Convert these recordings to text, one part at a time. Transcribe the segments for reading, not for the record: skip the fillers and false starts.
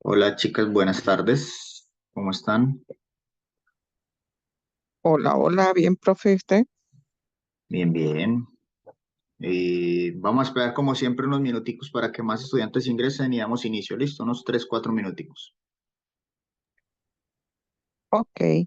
Hola chicas, buenas tardes. ¿Cómo están? Hola, hola, bien, profe, ¿usted? Bien, bien. Vamos a esperar como siempre unos minuticos para que más estudiantes ingresen y damos inicio. Listo, unos 3, 4 minuticos. Ok.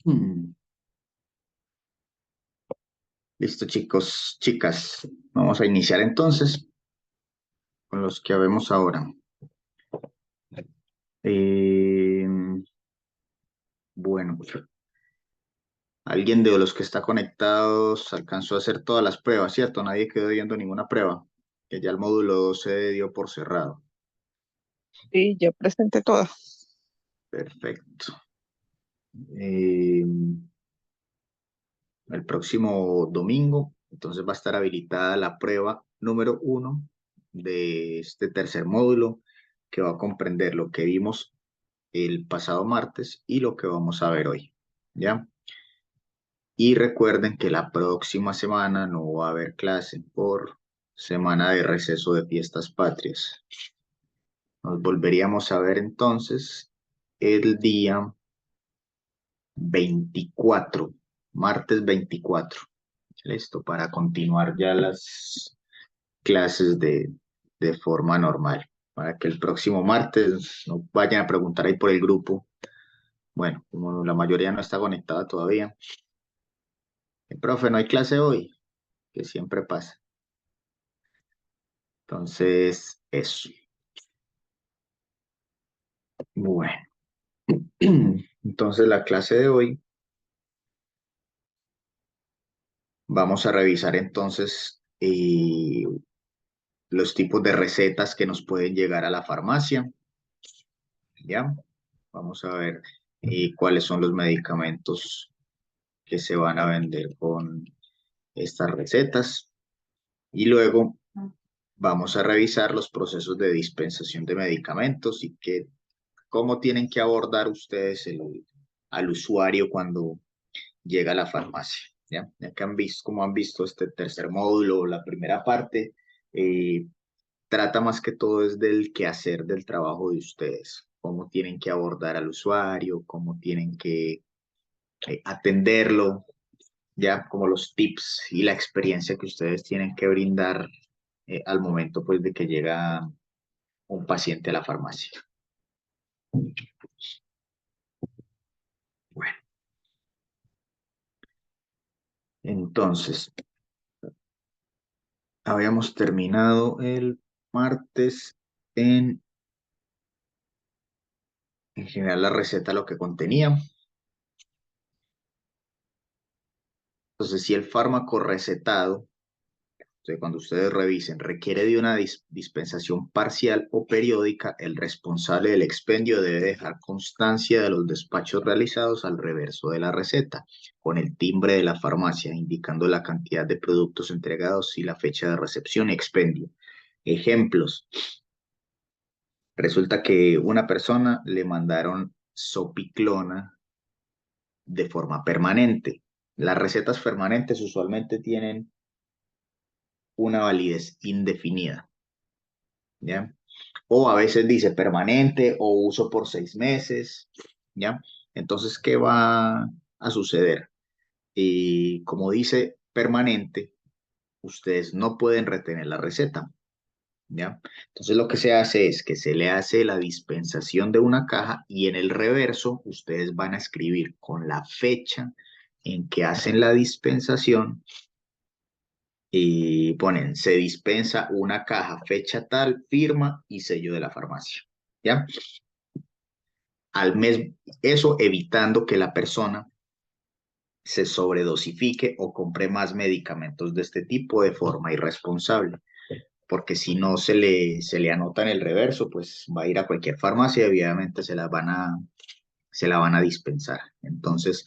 Hmm. Listo chicos, chicas. Vamos a iniciar entonces con los que habemos ahora. Eh, bueno, alguien de los que está conectados alcanzó a hacer todas las pruebas, ¿cierto? Nadie quedó viendo ninguna prueba, que ya el módulo 2 se dio por cerrado. Sí, ya presenté todas. Perfecto. Eh, el próximo domingo. Entonces va a estar habilitada la prueba número 1 de este tercer módulo que va a comprender lo que vimos el pasado martes y lo que vamos a ver hoy. ¿Ya? Y recuerden que la próxima semana no va a haber clase por semana de receso de fiestas patrias. Nos volveríamos a ver entonces el día 24, martes 24. Listo, para continuar ya las clases de forma normal, para que el próximo martes no vayan a preguntar ahí por el grupo. Bueno, como la mayoría no está conectada todavía. El profe, no hay clase hoy, que siempre pasa. Entonces, eso. Bueno, entonces la clase de hoy vamos a revisar entonces los tipos de recetas que nos pueden llegar a la farmacia, ¿ya? Vamos a ver cuáles son los medicamentos que se van a vender con estas recetas y luego vamos a revisar los procesos de dispensación de medicamentos y cómo tienen que abordar ustedes al usuario cuando llega a la farmacia. Ya que han visto, como han visto este tercer módulo, la primera parte, eh, trata más que todo es del quehacer del trabajo de ustedes, cómo tienen que abordar al usuario, cómo tienen que atenderlo, ya como los tips y la experiencia que ustedes tienen que brindar al momento pues de que llega un paciente a la farmacia. Bueno, entonces, habíamos terminado el martes en general la receta, lo que contenía. Entonces, si el fármaco recetado, cuando ustedes revisen, requiere de una dispensación parcial o periódica, el responsable del expendio debe dejar constancia de los despachos realizados al reverso de la receta, con el timbre de la farmacia, indicando la cantidad de productos entregados y la fecha de recepción y expendio. Ejemplos. Resulta que una persona le mandaron sopiclona de forma permanente. Las recetas permanentes usualmente tienen una validez indefinida, ¿ya? O a veces dice permanente o uso por 6 meses, ¿ya? Entonces, ¿qué va a suceder? Y como dice permanente, ustedes no pueden retener la receta, ¿ya? Entonces lo que se hace es que se le hace la dispensación de una caja y en el reverso ustedes van a escribir con la fecha en que hacen la dispensación y ponen, se dispensa una caja, fecha tal, firma y sello de la farmacia, ¿ya? Al mes, eso evitando que la persona se sobredosifique o compre más medicamentos de este tipo de forma irresponsable, porque si no se le anota en el reverso, pues va a ir a cualquier farmacia y obviamente se la van a dispensar. Entonces,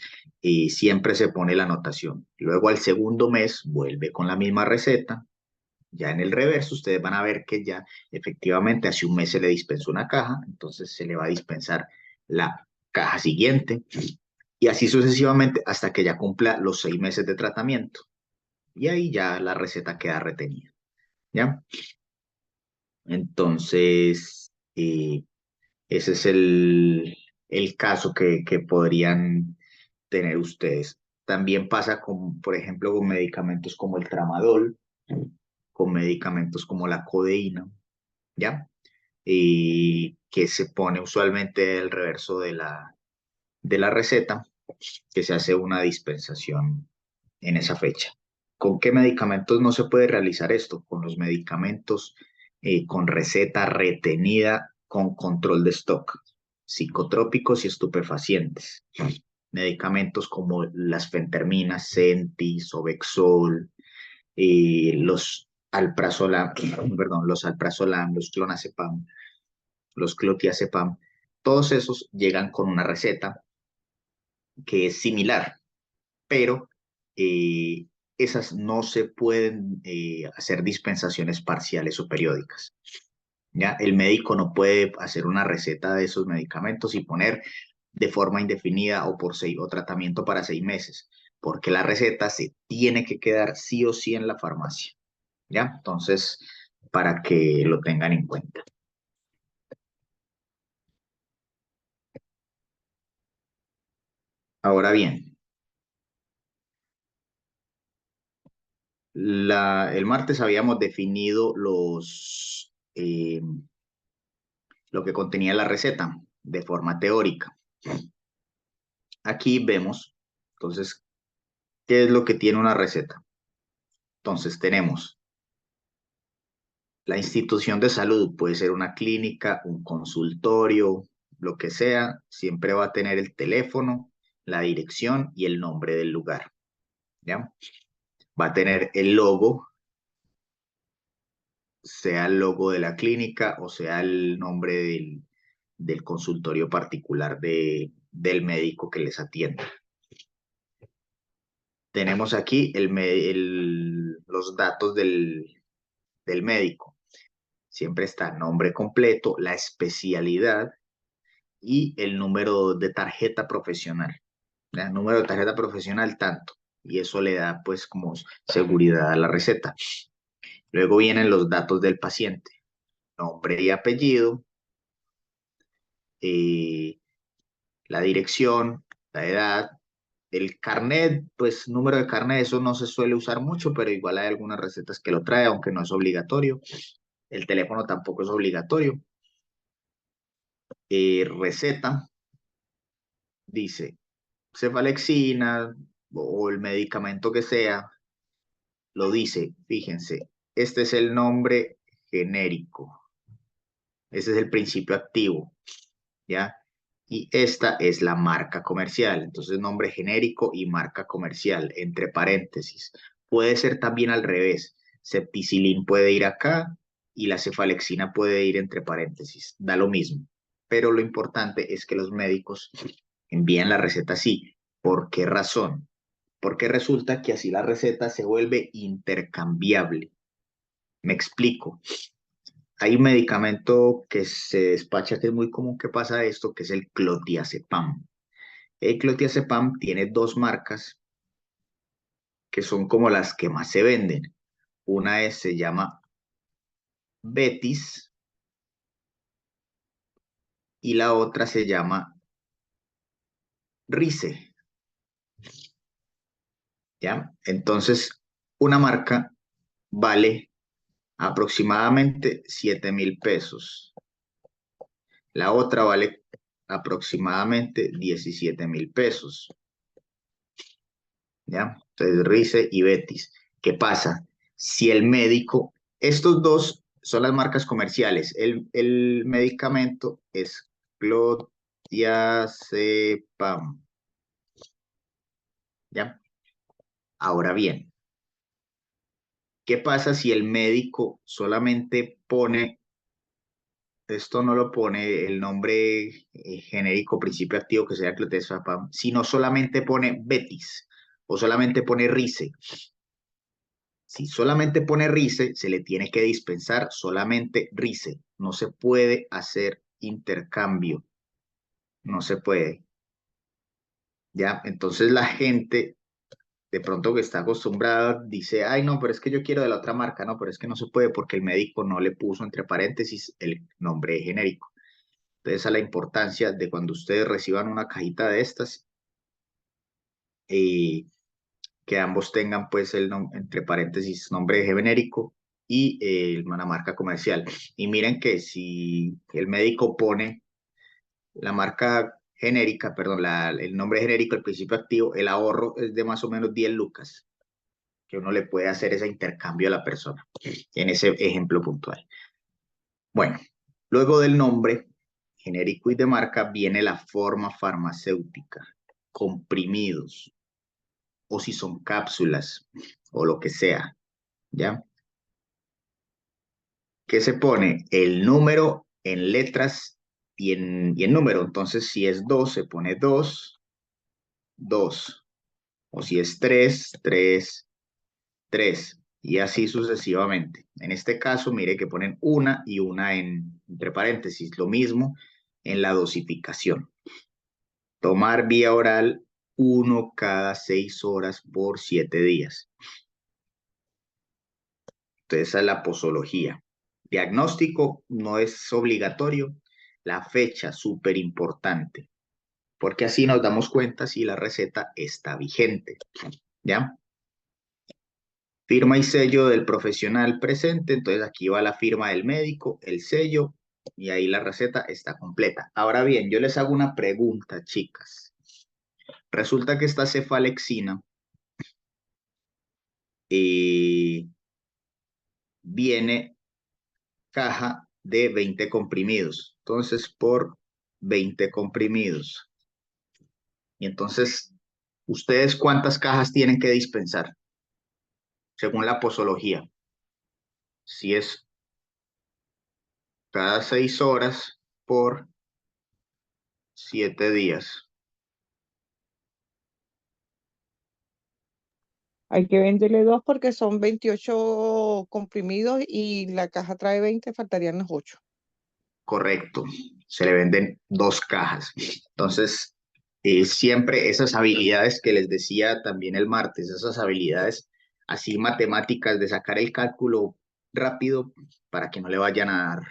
siempre se pone la anotación. Luego al segundo mes vuelve con la misma receta. Ya en el reverso ustedes van a ver que ya efectivamente hace un mes se le dispensó una caja, entonces se le va a dispensar la caja siguiente y así sucesivamente hasta que ya cumpla los 6 meses de tratamiento. Y ahí ya la receta queda retenida. ¿Ya? Entonces, ese es el caso que podrían tener ustedes. También pasa con, por ejemplo, con medicamentos como el tramadol, con medicamentos como la codeína, ¿ya? Y que se pone usualmente el reverso de la receta, que se hace una dispensación en esa fecha. ¿Con qué medicamentos no se puede realizar esto? Con los medicamentos con receta retenida con control de stock, psicotrópicos y estupefacientes. Medicamentos como las fenterminas, Centis, Obexol, los alprazolam, perdón, los alprazolam, los clonazepam, los clotiazepam, todos esos llegan con una receta que es similar, pero eh, esas no se pueden hacer dispensaciones parciales o periódicas. ¿Ya? El médico no puede hacer una receta de esos medicamentos y poner de forma indefinida o por o tratamiento para 6 meses, porque la receta se tiene que quedar sí o sí en la farmacia. ¿Ya? Entonces, para que lo tengan en cuenta. Ahora bien, el martes habíamos definido lo que contenía la receta de forma teórica. Aquí vemos, entonces, qué es lo que tiene una receta. Entonces, tenemos la institución de salud, puede ser una clínica, un consultorio, lo que sea, siempre va a tener el teléfono, la dirección y el nombre del lugar, ¿ya? Va a tener el logo, sea el logo de la clínica o sea el nombre del consultorio particular del médico que les atiende. Tenemos aquí los datos del médico. Siempre está nombre completo, la especialidad y el número de tarjeta profesional. ¿Ya? Número de tarjeta profesional tanto. Y eso le da pues como seguridad a la receta. Luego vienen los datos del paciente. Nombre y apellido, eh, la dirección, la edad, el carnet, pues número de carnet, eso no se suele usar mucho, pero igual hay algunas recetas que lo trae, aunque no es obligatorio. El teléfono tampoco es obligatorio. Receta, dice cefalexina o el medicamento que sea, lo dice, fíjense, este es el nombre genérico, ese es el principio activo, ¿ya? Y esta es la marca comercial, entonces nombre genérico y marca comercial, entre paréntesis. Puede ser también al revés, septicilin puede ir acá y la cefalexina puede ir entre paréntesis, da lo mismo. Pero lo importante es que los médicos envían la receta así. ¿Por qué razón? Porque resulta que así la receta se vuelve intercambiable. Me explico. Hay un medicamento que se despacha que es muy común que pasa esto, que es el clotiazepam. El clotiazepam tiene dos marcas que son como las que más se venden. Se llama Betis y la otra se llama Rice, ¿ya? Entonces, una marca vale aproximadamente 7.000 pesos. La otra vale aproximadamente 17.000 pesos, ¿ya? Entonces, Rice y Betis. ¿Qué pasa? Si el médico, estos dos son las marcas comerciales, el medicamento es clotazepam, ¿ya? Ahora bien, ¿qué pasa si el médico solamente pone, esto no lo pone el nombre genérico principio activo que sea clotazepam, sino solamente pone Betis o solamente pone Rice? Si solamente pone Rice, se le tiene que dispensar solamente Rice. No se puede hacer intercambio. No se puede. ¿Ya? Entonces la gente, de pronto que está acostumbrada, dice, ay, no, pero es que yo quiero de la otra marca. No, pero es que no se puede porque el médico no le puso entre paréntesis el nombre genérico. Entonces, a la importancia de cuando ustedes reciban una cajita de estas, eh, que ambos tengan pues entre paréntesis nombre genérico y una marca comercial. Y miren que si el médico pone la marca genérica, perdón, el nombre genérico, el principio activo, el ahorro es de más o menos 10 lucas, que uno le puede hacer ese intercambio a la persona, en ese ejemplo puntual. Bueno, luego del nombre genérico y de marca viene la forma farmacéutica, comprimidos, o si son cápsulas, o lo que sea, ¿ya? ¿Qué se pone? El número en letras y en número. Entonces, si es 2 se pone 2 2. O si es 3 3 3. Y así sucesivamente. En este caso, mire que ponen una y una entre paréntesis. Lo mismo en la dosificación. Tomar vía oral uno cada 6 horas por 7 días. Entonces, esa es la posología. Diagnóstico no es obligatorio. La fecha, súper importante. porque así nos damos cuenta si la receta está vigente, ¿ya? Firma y sello del profesional presente, entonces aquí va la firma del médico, el sello, y ahí la receta está completa. Ahora bien, yo les hago una pregunta, chicas. Resulta que esta cefalexina viene caja de 20 comprimidos. Entonces, por 20 comprimidos. Y entonces, ¿ustedes cuántas cajas tienen que dispensar? Según la posología. Si es cada 6 horas por 7 días. Hay que venderle dos porque son 28 comprimidos y la caja trae 20, faltarían los 8. Correcto. Se le venden 2 cajas. Entonces, siempre esas habilidades que les decía también el martes, esas habilidades así matemáticas de sacar el cálculo rápido para que no le vayan a dar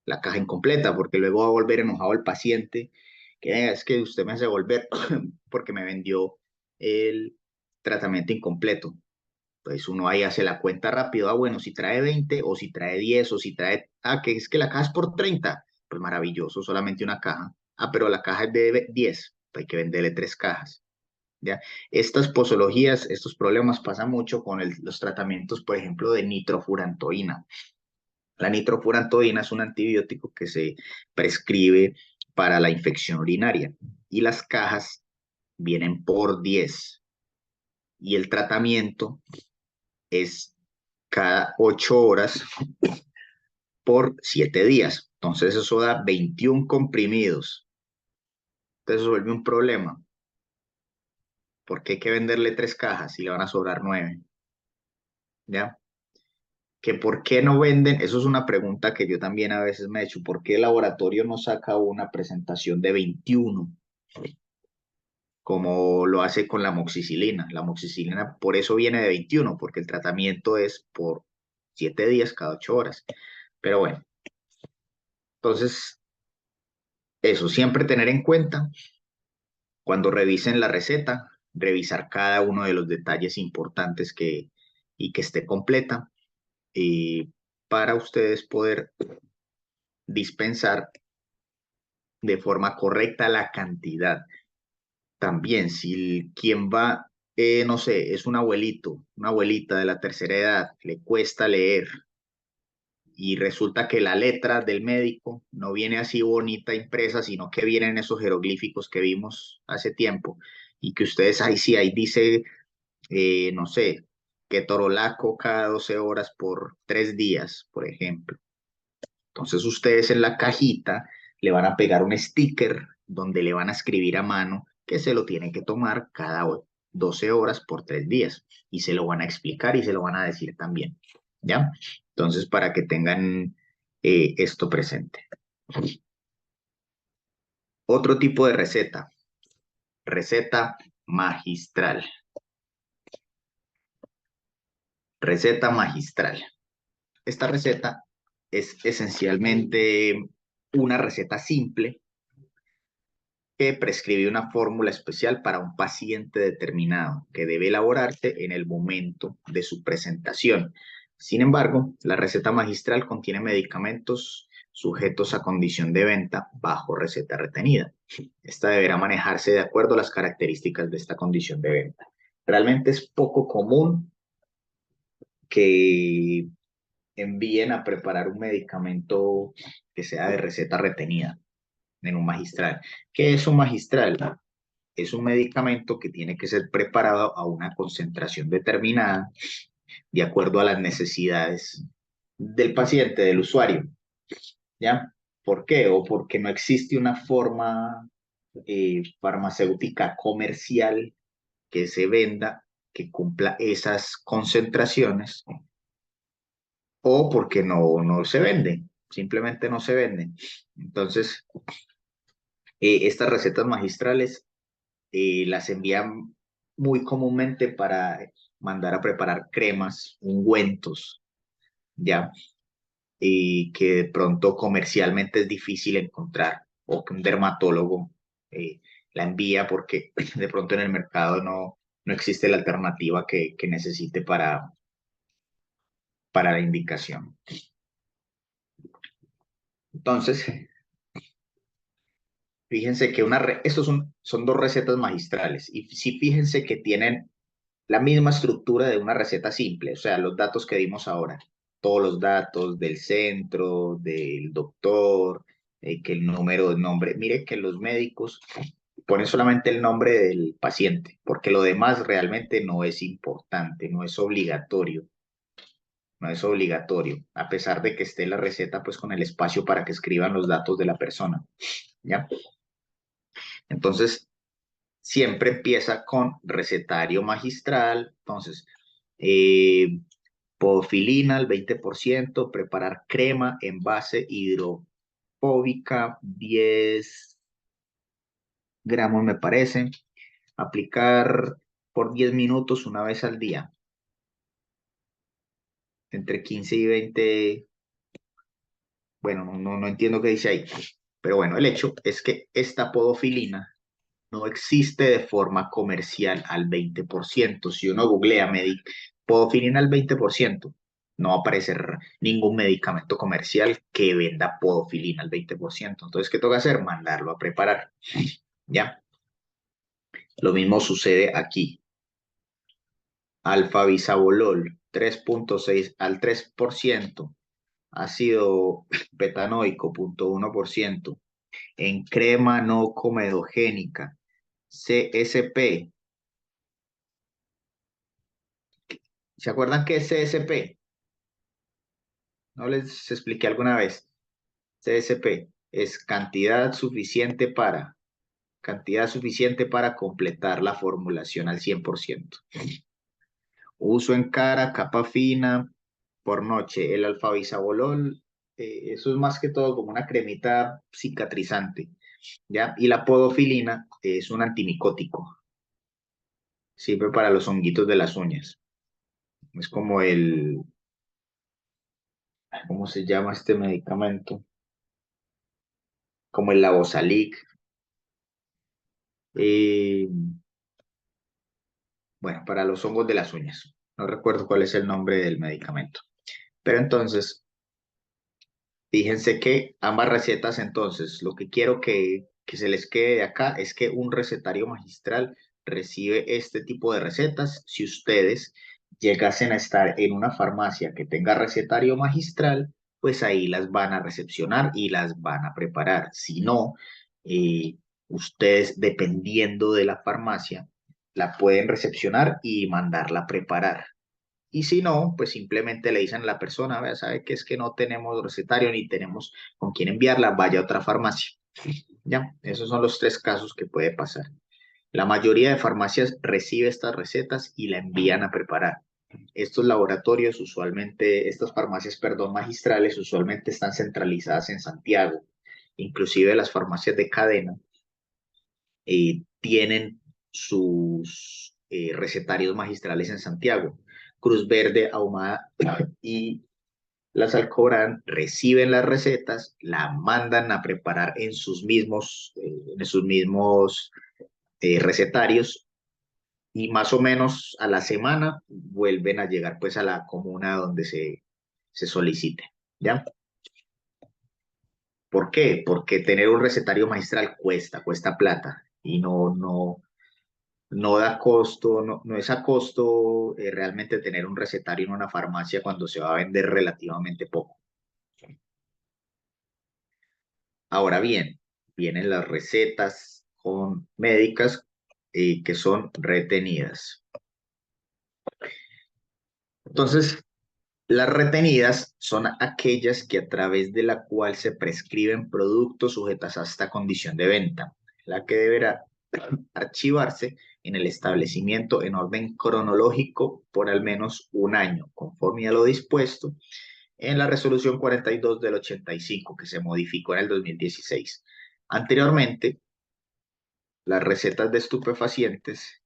la caja incompleta, porque luego va a volver enojado el paciente, que es que usted me hace volver porque me vendió el tratamiento incompleto. Pues uno ahí hace la cuenta rápido, bueno, si trae 20 o si trae 10 o si trae, que es que la caja es por 30, pues maravilloso, solamente una caja. Pero la caja es de 10, pues hay que venderle 3 cajas. ¿Ya? Estas posologías, estos problemas pasan mucho con los tratamientos, por ejemplo, de nitrofurantoína. La nitrofurantoína es un antibiótico que se prescribe para la infección urinaria y las cajas vienen por 10 y el tratamiento es cada 8 horas por 7 días. Entonces eso da 21 comprimidos. Entonces eso vuelve un problema porque hay que venderle 3 cajas y le van a sobrar 9. ¿Ya? Que por qué no venden, eso es una pregunta que yo también a veces me he hecho, ¿por qué el laboratorio no saca una presentación de 21? Como lo hace con la amoxicilina. La amoxicilina por eso viene de 21, porque el tratamiento es por 7 días cada 8 horas. Pero bueno, entonces eso, siempre tener en cuenta cuando revisen la receta, revisar cada uno de los detalles importantes y que esté completa para ustedes poder dispensar de forma correcta la cantidad. También, si quien va, no sé, es un abuelito, una abuelita de la tercera edad, le cuesta leer y resulta que la letra del médico no viene así bonita impresa, sino que vienen esos jeroglíficos que vimos hace tiempo y que ustedes ahí sí, ahí dice, no sé, que torolaco cada 12 horas por 3 días, por ejemplo. Entonces ustedes en la cajita le van a pegar un sticker donde le van a escribir a mano que se lo tiene que tomar cada 12 horas por 3 días y se lo van a explicar y se lo van a decir también, ¿ya? Entonces para que tengan esto presente. Otro tipo de receta, receta magistral. Receta magistral. Esta receta es esencialmente una receta simple que prescribe una fórmula especial para un paciente determinado que debe elaborarse en el momento de su presentación. Sin embargo, la receta magistral contiene medicamentos sujetos a condición de venta bajo receta retenida. Esta deberá manejarse de acuerdo a las características de esta condición de venta. Realmente es poco común que envíen a preparar un medicamento que sea de receta retenida en un magistral. ¿Qué es un magistral? Es un medicamento que tiene que ser preparado a una concentración determinada de acuerdo a las necesidades del paciente, del usuario. ¿Ya? ¿Por qué? O porque no existe una forma farmacéutica comercial que se venda, que cumpla esas concentraciones, o porque no se vende, simplemente no se venden. Entonces, estas recetas magistrales las envían muy comúnmente para mandar a preparar cremas, ungüentos, ¿ya? Y que de pronto comercialmente es difícil encontrar o que un dermatólogo la envía porque de pronto en el mercado no existe la alternativa que necesite para la indicación. Entonces, fíjense que estos son dos recetas magistrales y sí fíjense que tienen la misma estructura de una receta simple, o sea, los datos que dimos ahora, todos los datos del centro, del doctor, que el número de nombre. Mire que los médicos ponen solamente el nombre del paciente, porque lo demás realmente no es importante, no es obligatorio, no es obligatorio, a pesar de que esté la receta pues con el espacio para que escriban los datos de la persona, ¿ya? Entonces, siempre empieza con recetario magistral, entonces, eh, podofilina al 20%, preparar crema en base hidrofóbica, 10 gramos me parece, aplicar por 10 minutos una vez al día, entre 15 y 20, bueno, no entiendo qué dice ahí, pero bueno, el hecho es que esta podofilina no existe de forma comercial al 20%. Si uno googlea podofilina al 20%, no va a aparecer ningún medicamento comercial que venda podofilina al 20%. Entonces, ¿qué toca hacer? Mandarlo a preparar. ¿Ya? Lo mismo sucede aquí. Alfa-bisabolol, 3,6 al 3%. Ácido betanoico, 0,1%. En crema no comedogénica, CSP. ¿Se acuerdan qué es CSP? No les expliqué alguna vez. CSP es cantidad suficiente para completar la formulación al 100%. Uso en cara, capa fina, por noche. El alfabisabolol, eso es más que todo como una cremita cicatrizante, ¿ya? Y la podofilina es un antimicótico. Sirve para los honguitos de las uñas. Es como ¿cómo se llama este medicamento? Como el Lavosalic. Eh, bueno, para los hongos de las uñas. No recuerdo cuál es el nombre del medicamento. Pero entonces, fíjense que ambas recetas, entonces, lo que quiero que se les quede de acá es que un recetario magistral recibe este tipo de recetas. Si ustedes llegasen a estar en una farmacia que tenga recetario magistral, pues ahí las van a recepcionar y las van a preparar. Si no, ustedes, dependiendo de la farmacia, la pueden recepcionar y mandarla a preparar. Y si no, pues simplemente le dicen a la persona, vea, sabe que es que no tenemos recetario ni tenemos con quién enviarla, vaya a otra farmacia. Ya, esos son los tres casos que puede pasar. La mayoría de farmacias recibe estas recetas y la envían a preparar. Estos laboratorios usualmente, estas farmacias, perdón, magistrales, usualmente están centralizadas en Santiago. Inclusive las farmacias de cadena tienen sus recetarios magistrales en Santiago. Cruz Verde, Ahumada y las Alcobrán reciben las recetas, la mandan a preparar en sus mismos recetarios y más o menos a la semana vuelven a llegar pues a la comuna donde se solicite. ¿Ya? ¿Por qué? Porque tener un recetario magistral cuesta plata y no da costo, no es a costo realmente tener un recetario en una farmacia cuando se va a vender relativamente poco. Ahora bien, vienen las recetas con médicas que son retenidas. Entonces, las retenidas son aquellas que a través de la cual se prescriben productos sujetas a esta condición de venta, la que deberá archivarse en el establecimiento en orden cronológico por al menos un año, conforme a lo dispuesto en la resolución 42 del 85 que se modificó en el 2016. Anteriormente, las recetas de estupefacientes,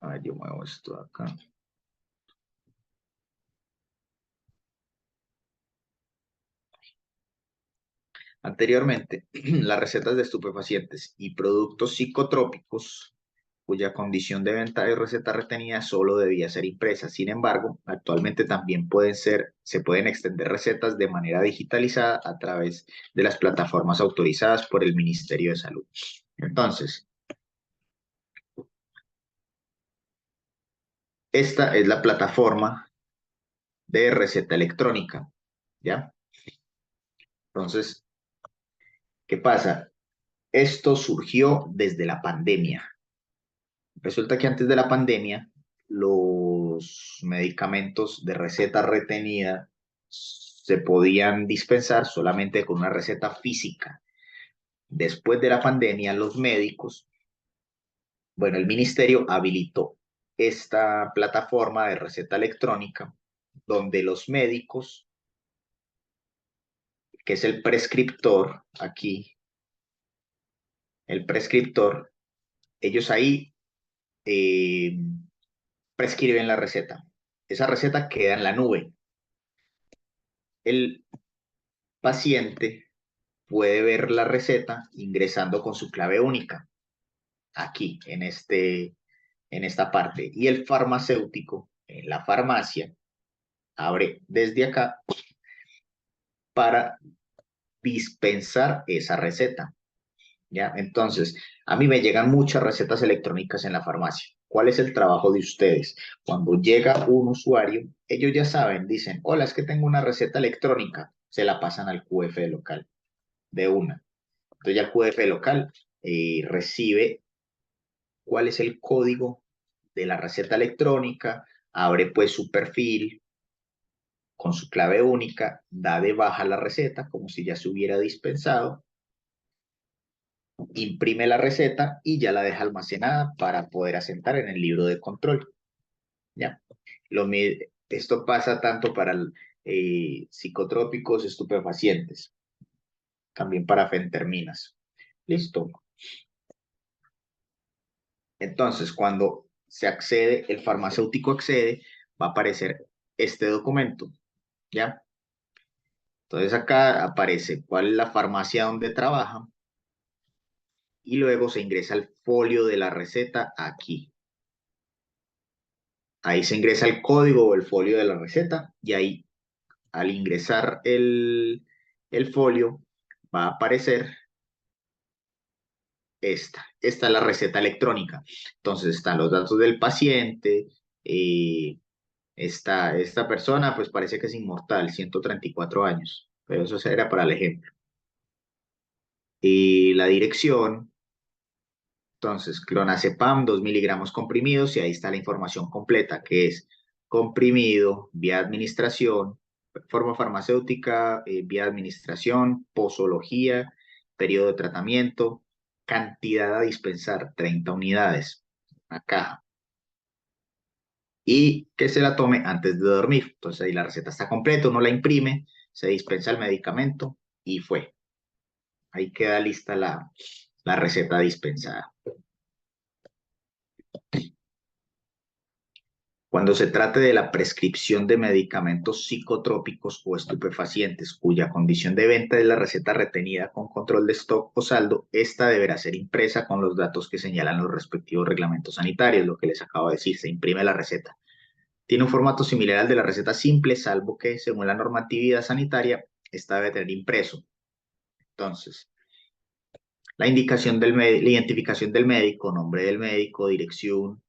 a ver, yo muevo esto acá. Anteriormente, las recetas de estupefacientes y productos psicotrópicos cuya condición de venta de receta retenida solo debía ser impresa. Sin embargo, actualmente también se pueden extender recetas de manera digitalizada a través de las plataformas autorizadas por el Ministerio de Salud. Entonces, esta es la plataforma de receta electrónica, ¿ya? Entonces, ¿qué pasa? Esto surgió desde la pandemia. Resulta que antes de la pandemia, los medicamentos de receta retenida se podían dispensar solamente con una receta física. Después de la pandemia, los médicos, bueno, el ministerio habilitó esta plataforma de receta electrónica donde los médicos, que es el prescriptor aquí, el prescriptor, ellos ahí eh, prescriben la receta. Esa receta queda en la nube. El paciente puede ver la receta ingresando con su clave única aquí en esta parte. Y el farmacéutico en la farmacia abre desde acá para dispensar esa receta. ¿Ya? Entonces, a mí me llegan muchas recetas electrónicas en la farmacia. ¿Cuál es el trabajo de ustedes? Cuando llega un usuario, ellos ya saben, dicen, hola, es que tengo una receta electrónica, se la pasan al QF local de una. Entonces ya el QF local recibe cuál es el código de la receta electrónica, abre pues su perfil con su clave única, da de baja la receta como si ya se hubiera dispensado, imprime la receta y ya la deja almacenada para poder asentar en el libro de control. ¿Ya? Esto pasa tanto para psicotrópicos, estupefacientes, también para fenterminas. Listo. Entonces, cuando se accede, el farmacéutico accede, va a aparecer este documento, ¿ya? Entonces acá aparece cuál es la farmacia donde trabaja y luego se ingresa el folio de la receta aquí. Ahí se ingresa el código o el folio de la receta y ahí al ingresar el folio va a aparecer esta es la receta electrónica. Entonces están los datos del paciente, esta persona pues parece que es inmortal, 134 años, pero eso era para el ejemplo. Y la dirección, entonces clonazepam 2 miligramos comprimidos y ahí está la información completa que es comprimido, vía administración, forma farmacéutica, vía administración, posología, periodo de tratamiento, cantidad a dispensar, 30 unidades, una caja. Y que se la tome antes de dormir. Entonces ahí la receta está completa, uno la imprime, se dispensa el medicamento y fue. Ahí queda lista la receta dispensada. Cuando se trate de la prescripción de medicamentos psicotrópicos o estupefacientes cuya condición de venta es la receta retenida con control de stock o saldo, esta deberá ser impresa con los datos que señalan los respectivos reglamentos sanitarios, lo que les acabo de decir, se imprime la receta. Tiene un formato similar al de la receta simple, salvo que, según la normatividad sanitaria, esta debe tener impreso. Entonces, la identificación del médico, nombre del médico, dirección,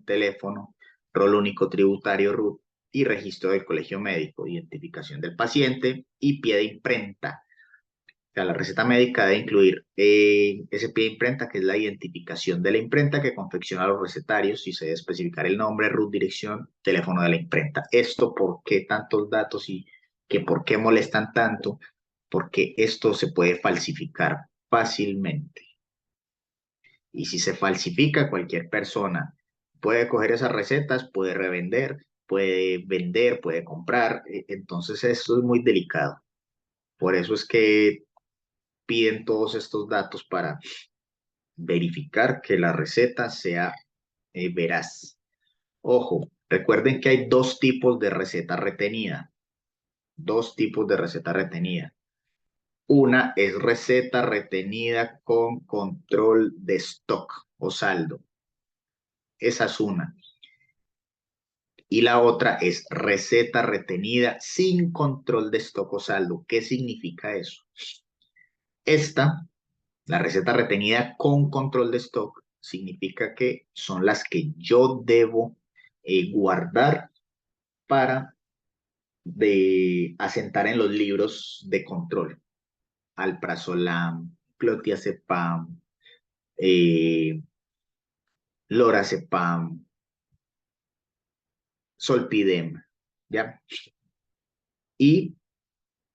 teléfono, rol único tributario RUT y registro del colegio médico, identificación del paciente y pie de imprenta. O sea, la receta médica debe incluir ese pie de imprenta, que es la identificación de la imprenta que confecciona los recetarios y se debe especificar el nombre, RUT, dirección, teléfono de la imprenta. Esto, ¿por qué tantos datos y que por qué molestan tanto? Porque esto se puede falsificar fácilmente. Y si se falsifica, cualquier persona puede coger esas recetas, puede revender, puede vender, puede comprar. Entonces, esto es muy delicado. Por eso es que piden todos estos datos para verificar que la receta sea veraz. Ojo, recuerden que hay dos tipos de receta retenida. Dos tipos de receta retenida. Una es receta retenida con control de stock o saldo. Esa es una. Y la otra es receta retenida sin control de stock o saldo. ¿Qué significa eso? Esta, la receta retenida con control de stock, significa que son las que yo debo guardar para asentar en los libros de control. Alprazolam, clotiazepam, eh, lorazepam, solpidem, ¿ya? Y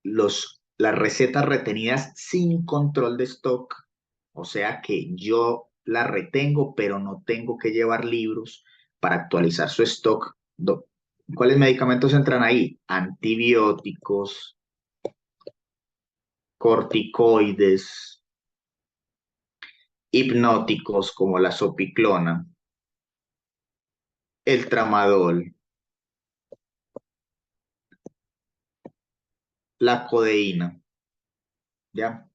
las recetas retenidas sin control de stock, o sea que yo la retengo, pero no tengo que llevar libros para actualizar su stock. ¿Cuáles medicamentos entran ahí? Antibióticos, corticoides, hipnóticos como la sopiclona, el tramadol, la codeína, ¿ya?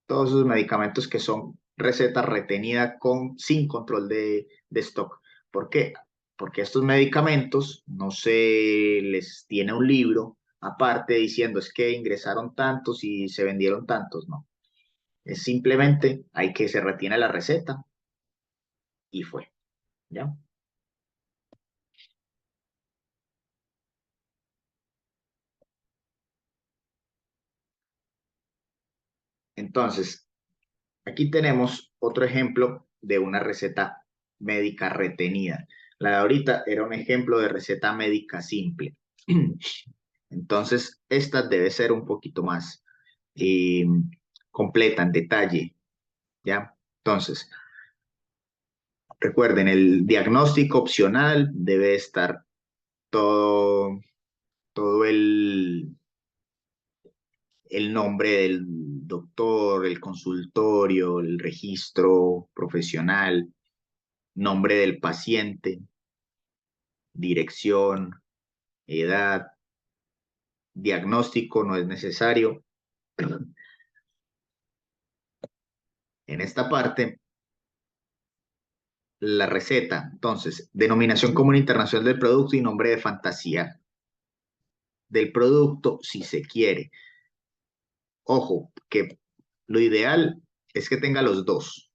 Todos esos medicamentos que son receta retenida sin control de stock. ¿Por qué? Porque estos medicamentos no se les tiene un libro aparte diciendo es que ingresaron tantos y se vendieron tantos, no. Es simplemente hay que se retiene la receta y fue, ¿ya? Entonces, aquí tenemos otro ejemplo de una receta médica retenida. La de ahorita era un ejemplo de receta médica simple. Entonces, esta debe ser un poquito más eh, completa en detalle, ¿ya? Entonces, recuerden, el diagnóstico opcional debe estar todo, todo el nombre del doctor, el consultorio, el registro profesional, nombre del paciente, dirección, edad, diagnóstico no es necesario. En esta parte, la receta, entonces, denominación común internacional del producto y nombre de fantasía del producto si se quiere. Ojo, que lo ideal es que tenga los dos.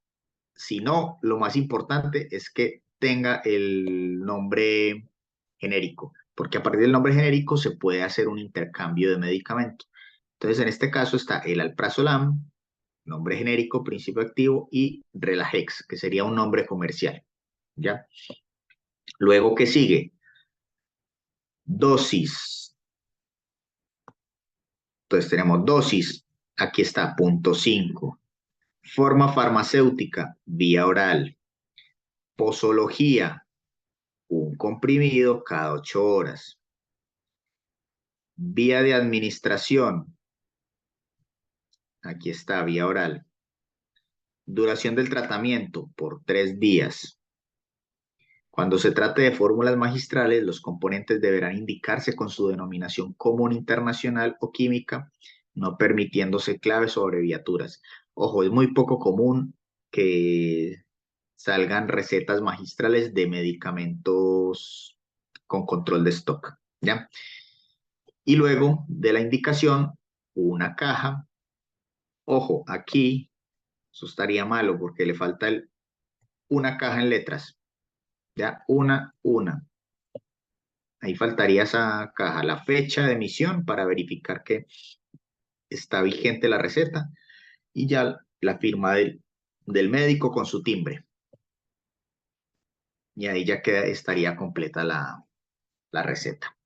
Si no, lo más importante es que tenga el nombre genérico, porque a partir del nombre genérico se puede hacer un intercambio de medicamento. Entonces, en este caso está el alprazolam, nombre genérico, principio activo, y Relajex, que sería un nombre comercial. ¿Ya? Luego, ¿qué sigue? Dosis. Entonces, tenemos dosis. Aquí está, punto 5. Forma farmacéutica, vía oral. Posología, un comprimido cada 8 horas. Vía de administración, aquí está, vía oral. Duración del tratamiento, por 3 días. Cuando se trate de fórmulas magistrales, los componentes deberán indicarse con su denominación común internacional o química, no permitiéndose claves o abreviaturas. Ojo, es muy poco común que salgan recetas magistrales de medicamentos con control de stock, ¿ya? Y luego de la indicación, una caja. Ojo, aquí, eso estaría malo porque le falta una caja en letras, ¿ya? Una. Ahí faltaría esa caja, la fecha de emisión para verificar que está vigente la receta y ya la firma del médico con su timbre. Y ahí ya estaría completa la receta.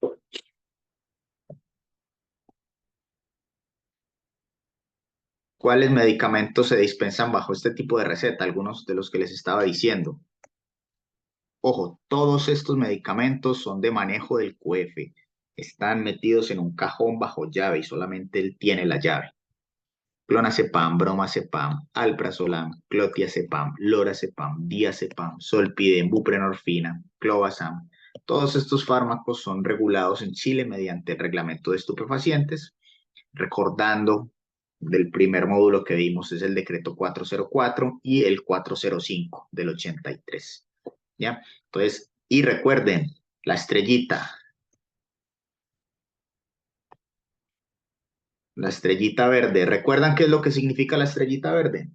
¿Cuáles medicamentos se dispensan bajo este tipo de receta? Algunos de los que les estaba diciendo. Ojo, todos estos medicamentos son de manejo del QF. Están metidos en un cajón bajo llave y solamente él tiene la llave. Clonazepam, bromazepam, alprazolam, clotiazepam, lorazepam, diazepam, solpidem, buprenorfina, clobazam. Todos estos fármacos son regulados en Chile mediante el reglamento de estupefacientes, recordando del primer módulo que vimos es el decreto 404 y el 405 del 83. ¿Ya? Entonces, y recuerden, la estrellita. La estrellita verde. ¿Recuerdan qué es lo que significa la estrellita verde?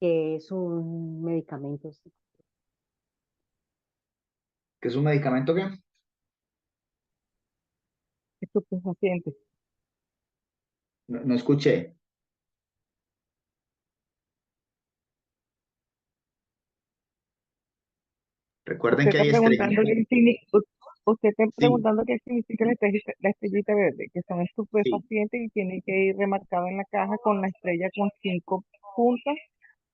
Que es un medicamento. Sí. ¿Qué es un medicamento qué? Estupefaciente. No escuché. Recuerden Usted que está hay preguntando estrellitas. usted está Sí, preguntando qué significa la estrellita verde, que son sí, estupefacientes y tiene que ir remarcado en la caja con la estrella con 5 puntas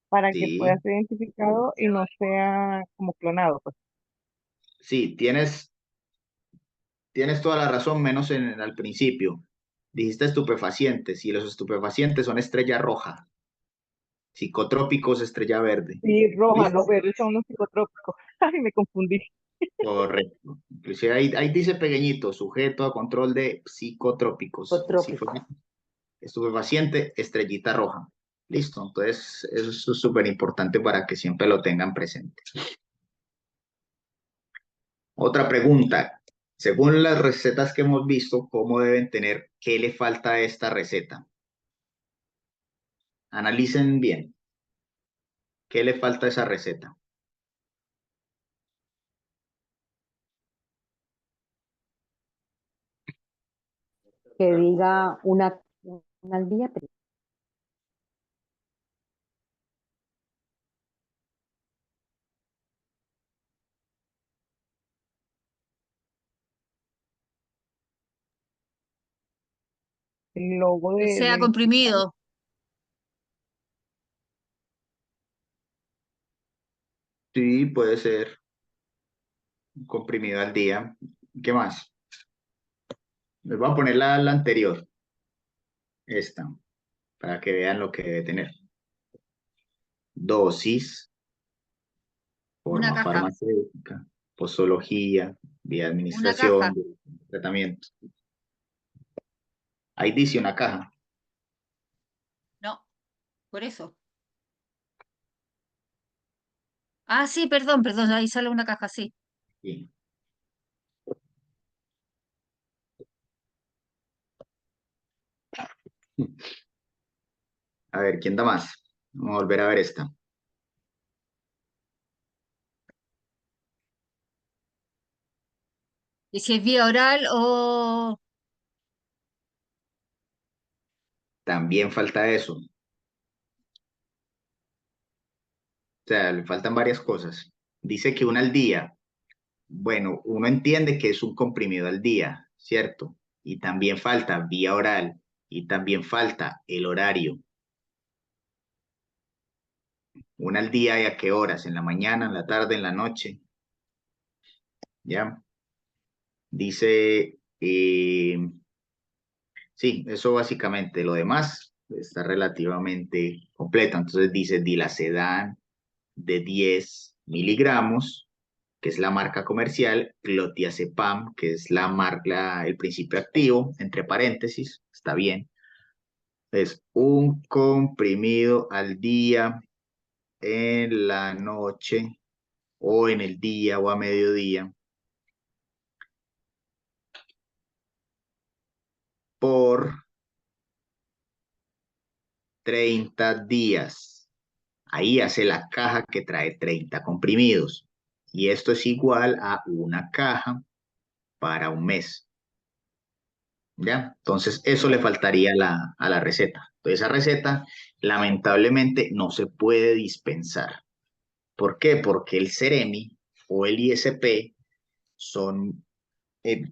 para que pueda sí, ser identificado y no sea como clonado, pues. sí, tienes toda la razón, menos al principio. Dijiste estupefacientes y los estupefacientes son estrella roja, psicotrópicos estrella verde. Sí, roja, los ¿Listo? verdes son los psicotrópicos. Ay, me confundí. Correcto. Inclusive ahí dice pequeñito, sujeto a control de psicotrópicos. Si fue Psicotrópico. estupefaciente, estrellita roja. Listo. Entonces, eso es súper importante para que siempre lo tengan presente. Otra pregunta. Según las recetas que hemos visto, ¿cómo deben tener? ¿Qué le falta a esta receta? Analicen bien. ¿Qué le falta a esa receta? Que diga una al día, pero El logo Que sea del hospital. comprimido. Sí, puede ser un comprimido al día. ¿Qué más? Les voy a poner la anterior, esta, para que vean lo que debe tener. Dosis, Una forma caja. farmacéutica, posología, vía de Una administración, caja. de tratamiento. Ahí dice una caja. No, por eso. Ah, sí, perdón, perdón, ahí sale una caja, sí. Sí. A ver, ¿quién da más? Vamos a volver a ver esta. Y si es vía oral o También falta eso. O sea, le faltan varias cosas. Dice que una al día. Bueno, uno entiende que es un comprimido al día, ¿cierto? Y también falta vía oral y también falta el horario. Una al día y a qué horas, en la mañana, en la tarde, en la noche, ¿ya? Dice, sí, eso básicamente. Lo demás está relativamente completo. Entonces dice Dilacedan de 10 miligramos, que es la marca comercial, clotiazepam, que es el principio activo, entre paréntesis, está bien. Es un comprimido al día, en la noche o en el día o a mediodía por 30 días. Ahí hace la caja que trae 30 comprimidos. Y esto es igual a una caja para un mes. ¿Ya? Entonces, eso le faltaría a la receta. Entonces, esa receta, lamentablemente, no se puede dispensar. ¿Por qué? Porque el Ceremi o el ISP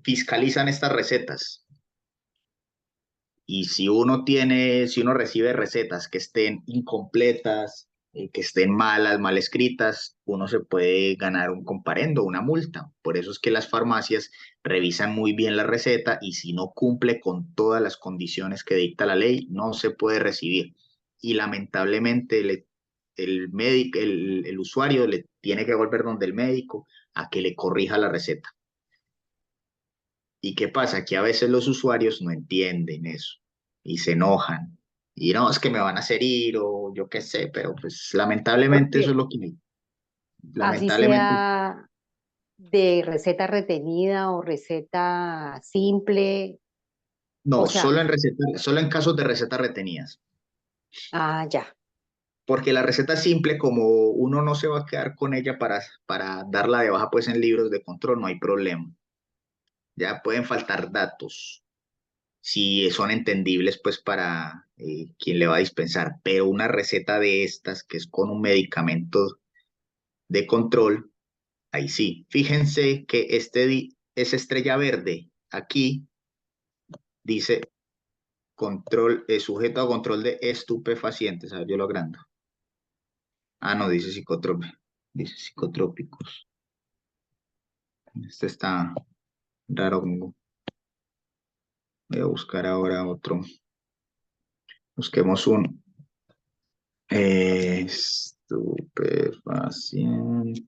fiscalizan estas recetas. Y si uno recibe recetas que estén incompletas, que estén malas, mal escritas, uno se puede ganar un comparendo, una multa. Por eso es que las farmacias revisan muy bien la receta y si no cumple con todas las condiciones que dicta la ley, no se puede recibir. Y lamentablemente el usuario le tiene que volver donde el médico a que le corrija la receta. ¿Y qué pasa? Que a veces los usuarios no entienden eso y se enojan. Y no, es que me van a hacer ir o yo qué sé, pero pues lamentablemente eso es Porque lo que hay. así Lamentablemente, sea de receta retenida o receta simple, o no, sea, solo en casos de recetas retenidas. ya. Porque la receta simple, como uno no se va a quedar con ella para darla de baja pues en libros de control, no hay problema. Ya pueden faltar datos, si son entendibles pues para quien le va a dispensar, pero una receta de estas que es con un medicamento de control, ahí sí. Fíjense que es estrella verde. Aquí dice control, sujeto a control de estupefacientes. A ver, yo lo agrando. Ah, no, dice psicotrópicos. Este está raro. Voy a buscar ahora otro. Busquemos un estupefaciente.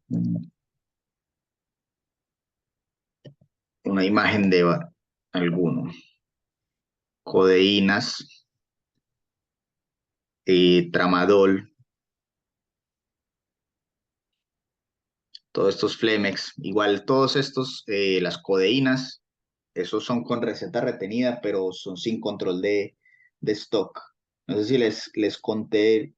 Una imagen de alguno. Codeínas, tramadol, todos estos Flemex. Igual todos estos, las codeínas, esos son con receta retenida, pero son sin control de stock. No sé si les conté,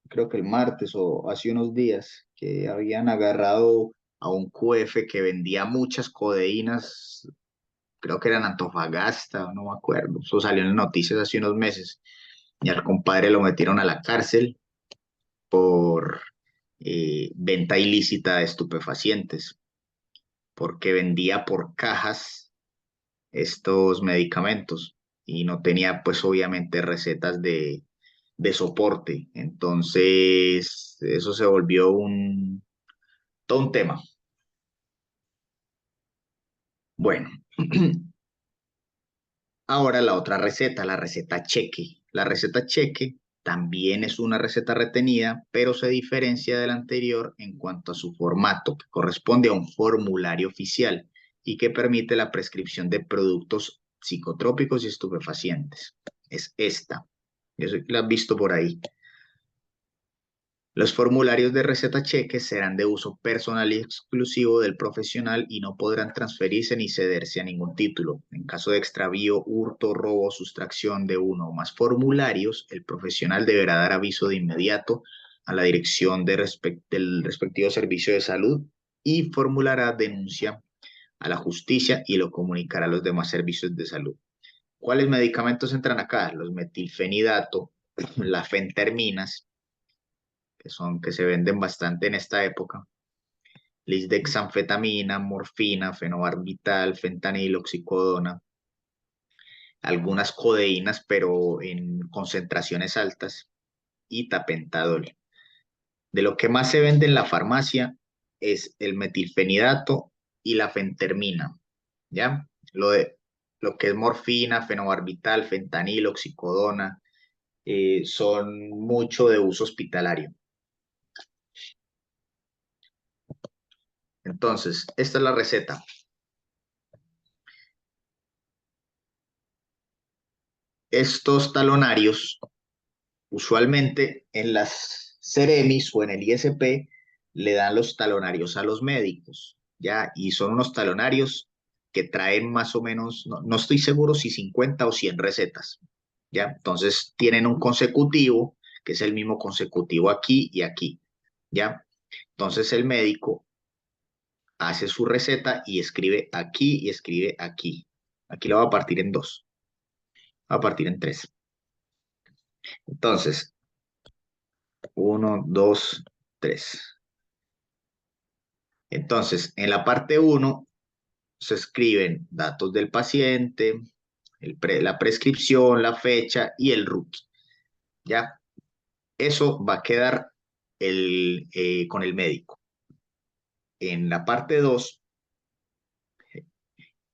creo que el martes o hace unos días, que habían agarrado a un QF que vendía muchas codeínas, creo que eran Antofagasta, no me acuerdo. Eso salió en noticias hace unos meses. Y al compadre lo metieron a la cárcel por venta ilícita de estupefacientes, porque vendía por cajas estos medicamentos y no tenía pues obviamente recetas de soporte. Entonces, eso se volvió todo un tema. Bueno, ahora la otra receta, la receta cheque. La receta cheque también es una receta retenida, pero se diferencia de la anterior en cuanto a su formato, que corresponde a un formulario oficial y que permite la prescripción de productos psicotrópicos y estupefacientes. Es esta. Yo sé que la has visto por ahí. Los formularios de receta cheques serán de uso personal y exclusivo del profesional y no podrán transferirse ni cederse a ningún título. En caso de extravío, hurto, robo o sustracción de uno o más formularios, el profesional deberá dar aviso de inmediato a la dirección del respectivo servicio de salud y formulará denuncia a la justicia y lo comunicará a los demás servicios de salud. ¿Cuáles medicamentos entran acá? Los metilfenidato, las fenterminas, que se venden bastante en esta época, lisdexanfetamina, morfina, fenobarbital, fentanilo, oxicodona, algunas codeínas, pero en concentraciones altas, y tapentadol. De lo que más se vende en la farmacia es el metilfenidato y la fentermina, ¿ya? Lo que es morfina, fenobarbital, fentanilo, oxicodona, son mucho de uso hospitalario. Entonces, esta es la receta. Estos talonarios, usualmente en las Ceremis o en el ISP, le dan los talonarios a los médicos, ¿ya? Y son unos talonarios que traen más o menos, no estoy seguro si 50 o 100 recetas, ¿ya? Entonces tienen un consecutivo, que es el mismo consecutivo aquí y aquí, ¿ya? Entonces el médico hace su receta y escribe aquí y escribe aquí. Aquí lo va a partir en dos, va a partir en tres. Entonces, uno, dos, tres. Entonces, en la parte uno se escriben datos del paciente, la prescripción, la fecha y el RUT. ¿Ya? Eso va a quedar con el médico. En la parte 2,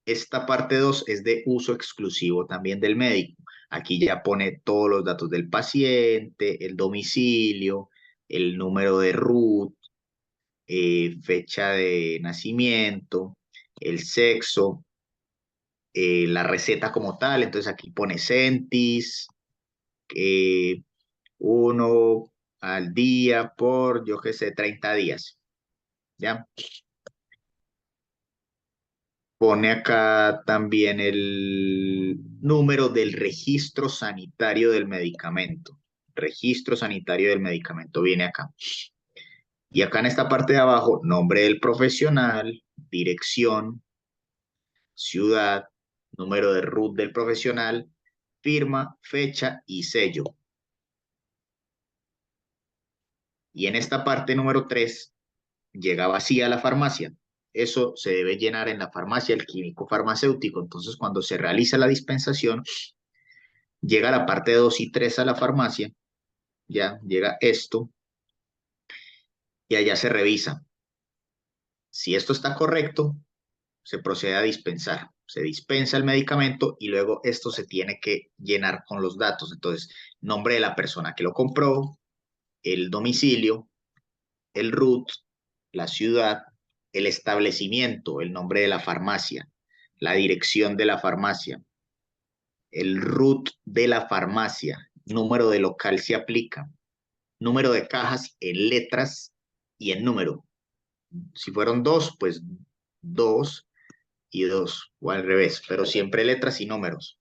esta parte 2 es de uso exclusivo también del médico. Aquí ya pone todos los datos del paciente, el domicilio, el número de RUT, fecha de nacimiento, el sexo, la receta como tal. Entonces aquí pone Centis, 1 al día por, yo qué sé, 30 días. ¿Ya? Pone acá también el número del registro sanitario del medicamento. Registro sanitario del medicamento viene acá. Y acá en esta parte de abajo, nombre del profesional, dirección, ciudad, número de RUT del profesional, firma, fecha y sello. Y en esta parte número 3, llega vacía la farmacia. Eso se debe llenar en la farmacia, el químico farmacéutico. Entonces, cuando se realiza la dispensación, llega la parte 2 y 3 a la farmacia, ya llega esto, y allá se revisa. Si esto está correcto, se procede a dispensar. Se dispensa el medicamento y luego esto se tiene que llenar con los datos. Entonces, nombre de la persona que lo compró, el domicilio, el RUT, la ciudad, el establecimiento, el nombre de la farmacia, la dirección de la farmacia, el RUT de la farmacia, número de local si aplica, número de cajas en letras y en número. Si fueron 2, pues 2 y 2, o al revés, pero siempre letras y números.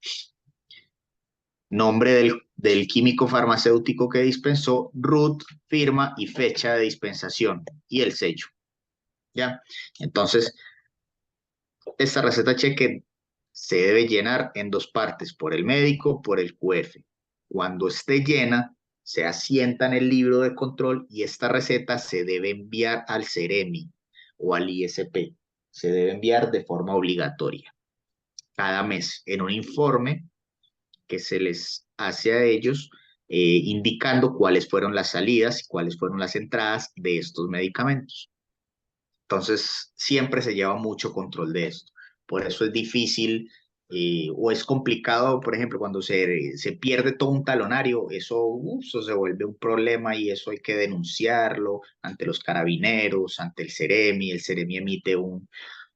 Nombre del químico farmacéutico que dispensó, RUT, firma y fecha de dispensación y el sello. ¿Ya? Entonces, esta receta cheque se debe llenar en 2 partes, por el médico, por el QF. Cuando esté llena, se asienta en el libro de control y esta receta se debe enviar al CEREMI o al ISP. Se debe enviar de forma obligatoria cada mes en un informe que se les hace a ellos, indicando cuáles fueron las salidas y cuáles fueron las entradas de estos medicamentos. Entonces, siempre se lleva mucho control de esto. Por eso es difícil o es complicado, por ejemplo, cuando se pierde todo un talonario, eso se vuelve un problema y eso hay que denunciarlo ante los carabineros, ante el CEREMI. El CEREMI emite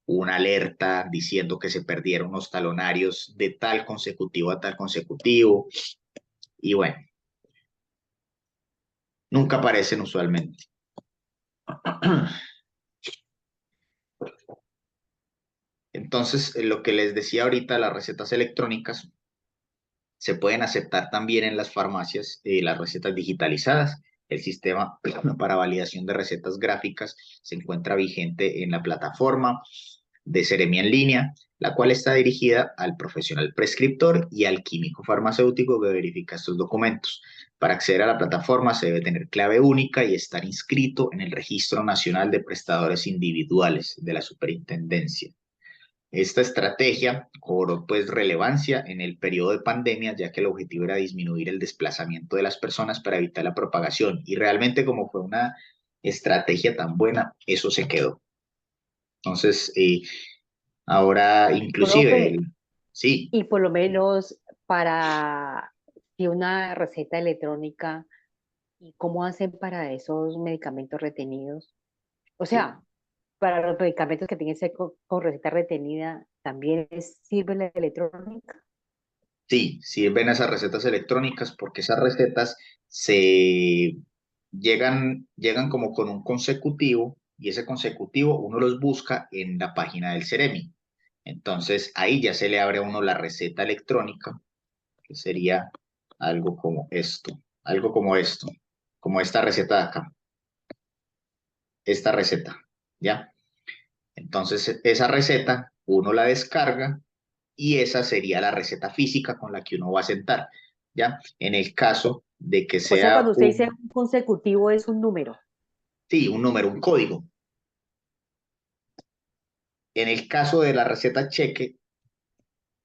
una alerta diciendo que se perdieron unos talonarios de tal consecutivo a tal consecutivo. Y bueno, nunca aparecen usualmente. Entonces, lo que les decía ahorita, las recetas electrónicas se pueden aceptar también en las farmacias, las recetas digitalizadas. El sistema para validación de recetas gráficas se encuentra vigente en la plataforma de Seremi en línea, la cual está dirigida al profesional prescriptor y al químico farmacéutico que verifica estos documentos. Para acceder a la plataforma se debe tener clave única y estar inscrito en el Registro Nacional de Prestadores Individuales de la Superintendencia. Esta estrategia cobró pues relevancia en el periodo de pandemia, ya que el objetivo era disminuir el desplazamiento de las personas para evitar la propagación. Y realmente como fue una estrategia tan buena, eso se quedó. Entonces, ahora inclusive, Profe, sí, y por lo menos para si una receta electrónica, ¿y cómo hacen para esos medicamentos retenidos? O sí, sea, para los medicamentos que tienen que ser con receta retenida, ¿también sirve la electrónica? sí, sirven esas recetas electrónicas porque esas recetas se llegan como con un consecutivo y ese consecutivo uno los busca en la página del Ceremi. Entonces ahí ya se le abre a uno la receta electrónica, que sería algo como esto, como esta receta de acá, esta receta, ¿ya? Entonces esa receta uno la descarga y esa sería la receta física con la que uno va a sentar, ¿ya? En el caso de que O sea, sea cuando usted dice un consecutivo es un número. sí, un número, un código. En el caso de la receta cheque,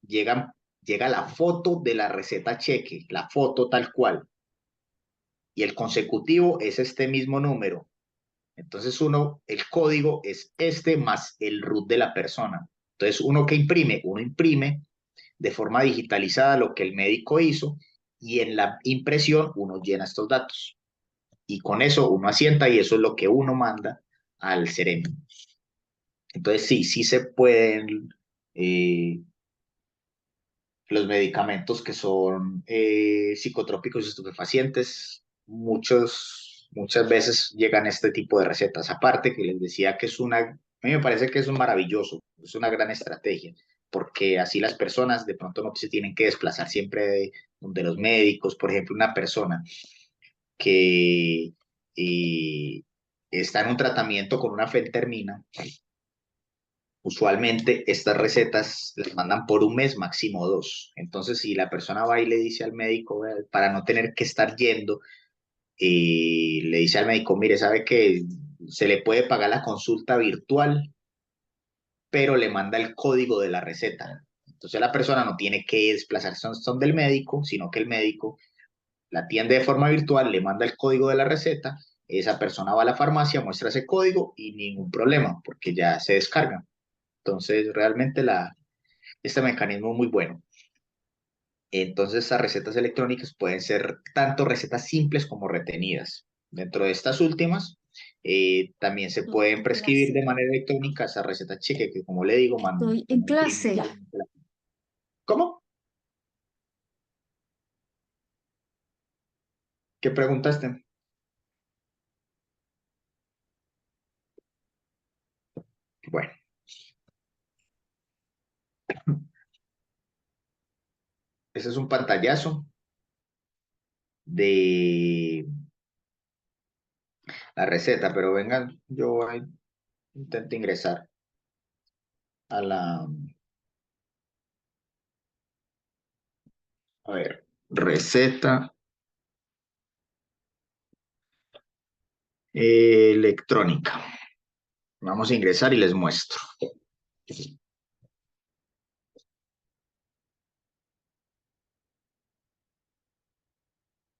llega la foto de la receta cheque, la foto tal cual, y el consecutivo es este mismo número. Entonces el código es este más el root de la persona. Entonces uno imprime de forma digitalizada lo que el médico hizo y en la impresión uno llena estos datos. Y con eso uno asienta y eso es lo que uno manda al Ceremi. Entonces sí se pueden los medicamentos que son psicotrópicos y estupefacientes, muchas veces llegan este tipo de recetas. Aparte que les decía que a mí me parece que es un maravilloso, es una gran estrategia, porque así las personas de pronto no se tienen que desplazar siempre de los médicos. Por ejemplo, una persona que está en un tratamiento con una fentermina. Usualmente estas recetas las mandan por un mes, máximo 2. Entonces, si la persona va y le dice al médico, para no tener que estar yendo, y le dice al médico, mire, sabe que se le puede pagar la consulta virtual, pero le manda el código de la receta. Entonces la persona no tiene que desplazarse son del médico, sino que el médico la atiende de forma virtual, le manda el código de la receta, esa persona va a la farmacia, muestra ese código y ningún problema, porque ya se descarga. Entonces, realmente este mecanismo es muy bueno. Entonces, estas recetas electrónicas pueden ser tanto recetas simples como retenidas. Dentro de estas últimas, también se pueden prescribir de manera electrónica esas recetas cheque, que como le digo, Estoy en clase. ¿Cómo? ¿Qué preguntaste? Bueno, ese es un pantallazo de la receta, pero vengan, yo ahí intento ingresar a a ver, receta electrónica. Vamos a ingresar y les muestro.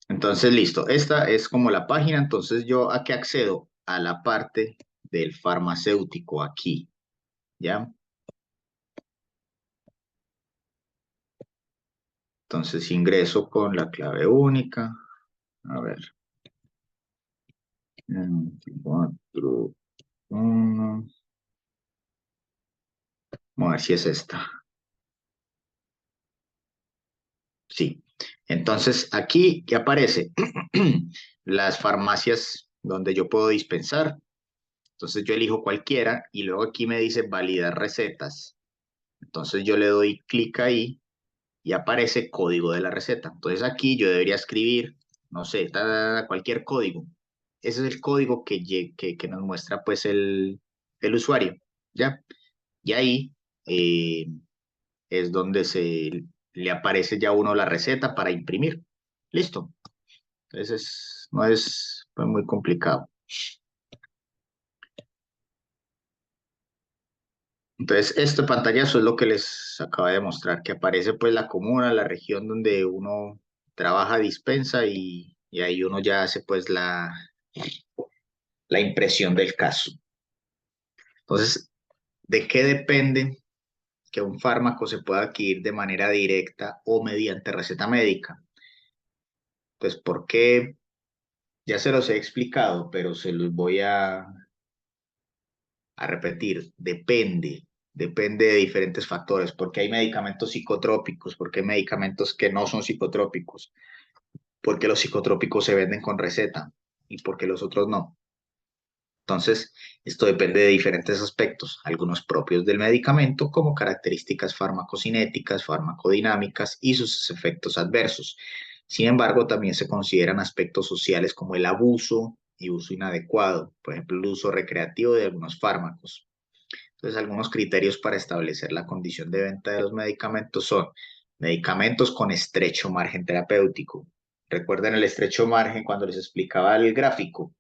Entonces, listo. Esta es como la página. Entonces, ¿yo a qué accedo? A la parte del farmacéutico aquí, ¿ya? Entonces, ingreso con la clave única. A ver. 4, 1. Vamos a ver si es esta. Sí. Entonces, aquí, ¿qué aparece? Las farmacias donde yo puedo dispensar. Entonces, yo elijo cualquiera y luego aquí me dice validar recetas. Entonces, yo le doy clic ahí y aparece código de la receta. Entonces aquí yo debería escribir, no sé, cualquier código. Ese es el código que nos muestra pues el usuario, ¿ya? Y ahí es donde le aparece ya a uno la receta para imprimir. Listo. Entonces no es pues, muy complicado. Entonces, este pantallazo es lo que les acabo de mostrar, que aparece pues la comuna, la región donde uno trabaja, dispensa y ahí uno ya hace pues la impresión del caso. Entonces, ¿de qué depende que un fármaco se pueda adquirir de manera directa o mediante receta médica? Pues porque ya se los he explicado, pero se los voy a repetir, depende de diferentes factores, porque hay medicamentos psicotrópicos, porque hay medicamentos que no son psicotrópicos, porque los psicotrópicos se venden con receta y porque los otros no. Entonces, esto depende de diferentes aspectos, algunos propios del medicamento, como características farmacocinéticas, farmacodinámicas y sus efectos adversos. Sin embargo, también se consideran aspectos sociales como el abuso y uso inadecuado, por ejemplo, el uso recreativo de algunos fármacos. Entonces, algunos criterios para establecer la condición de venta de los medicamentos son medicamentos con estrecho margen terapéutico. Recuerden el estrecho margen cuando les explicaba el gráfico,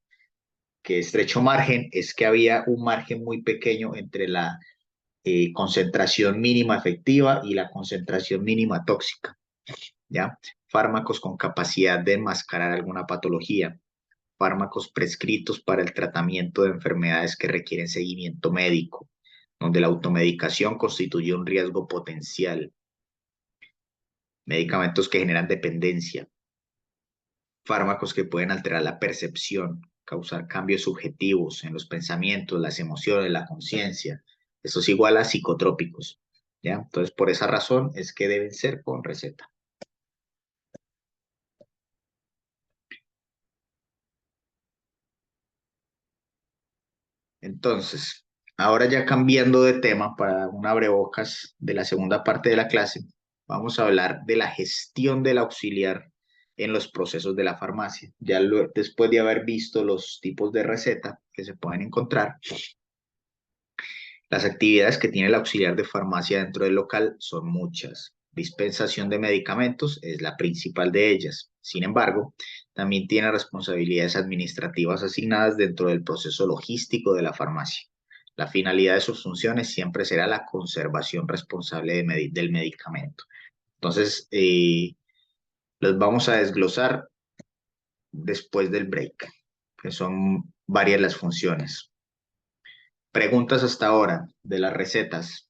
que estrecho margen es que había un margen muy pequeño entre la concentración mínima efectiva y la concentración mínima tóxica, ¿ya? Fármacos con capacidad de enmascarar alguna patología, fármacos prescritos para el tratamiento de enfermedades que requieren seguimiento médico, donde la automedicación constituye un riesgo potencial, medicamentos que generan dependencia, fármacos que pueden alterar la percepción, causar cambios subjetivos en los pensamientos, las emociones, la conciencia, Eso es igual a psicotrópicos, ¿ya? Entonces, por esa razón es que deben ser con receta. Entonces, ahora ya cambiando de tema para un abrebocas de la segunda parte de la clase, vamos a hablar de la gestión del auxiliar en los procesos de la farmacia. Después de haber visto los tipos de receta que se pueden encontrar, las actividades que tiene el auxiliar de farmacia dentro del local son muchas. Dispensación de medicamentos es la principal de ellas. Sin embargo, también tiene responsabilidades administrativas asignadas dentro del proceso logístico de la farmacia. La finalidad de sus funciones siempre será la conservación responsable del medicamento. Entonces, los vamos a desglosar después del break, que son varias las funciones. Preguntas hasta ahora de las recetas.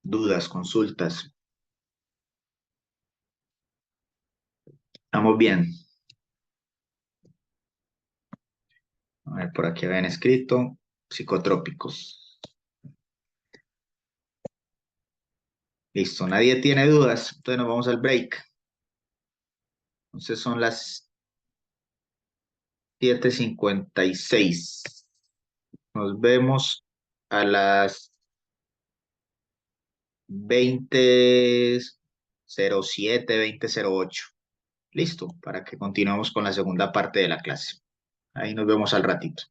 Dudas, consultas. Estamos bien. A ver, por aquí habían escrito psicotrópicos. Listo, nadie tiene dudas. Entonces nos vamos al break. Entonces son las 7:56. Nos vemos a las 20:07, 20:08. Listo, para que continuemos con la segunda parte de la clase. Ahí nos vemos al ratito.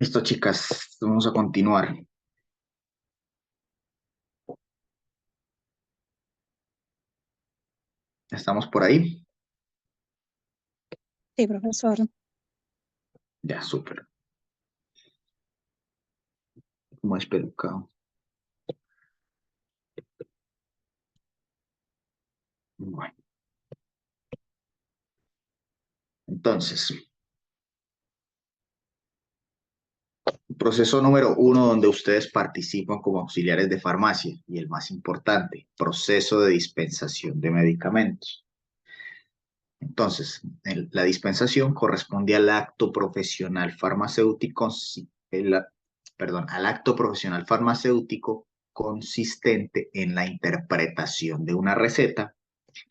Listo, chicas, vamos a continuar. ¿Estamos por ahí? Sí, profesor. Ya, súper. Como espelucado. Bueno, entonces, proceso número 1 donde ustedes participan como auxiliares de farmacia y el más importante, proceso de dispensación de medicamentos. Entonces, la dispensación corresponde al acto profesional farmacéutico, al acto profesional farmacéutico consistente en la interpretación de una receta,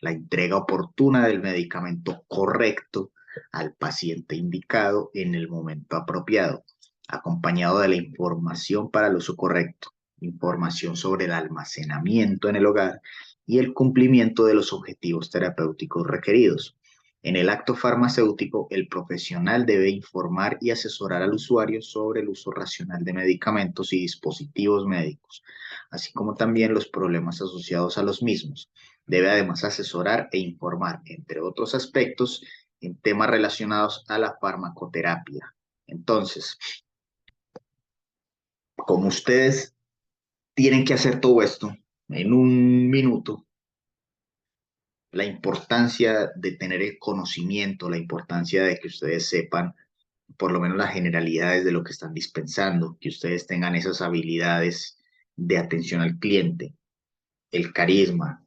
la entrega oportuna del medicamento correcto al paciente indicado en el momento apropiado, acompañado de la información para el uso correcto, información sobre el almacenamiento en el hogar y el cumplimiento de los objetivos terapéuticos requeridos. En el acto farmacéutico, el profesional debe informar y asesorar al usuario sobre el uso racional de medicamentos y dispositivos médicos, así como también los problemas asociados a los mismos. Debe además asesorar e informar, entre otros aspectos, en temas relacionados a la farmacoterapia. Entonces, como ustedes tienen que hacer todo esto en un minuto, la importancia de tener el conocimiento, la importancia de que ustedes sepan por lo menos las generalidades de lo que están dispensando, que ustedes tengan esas habilidades de atención al cliente, el carisma,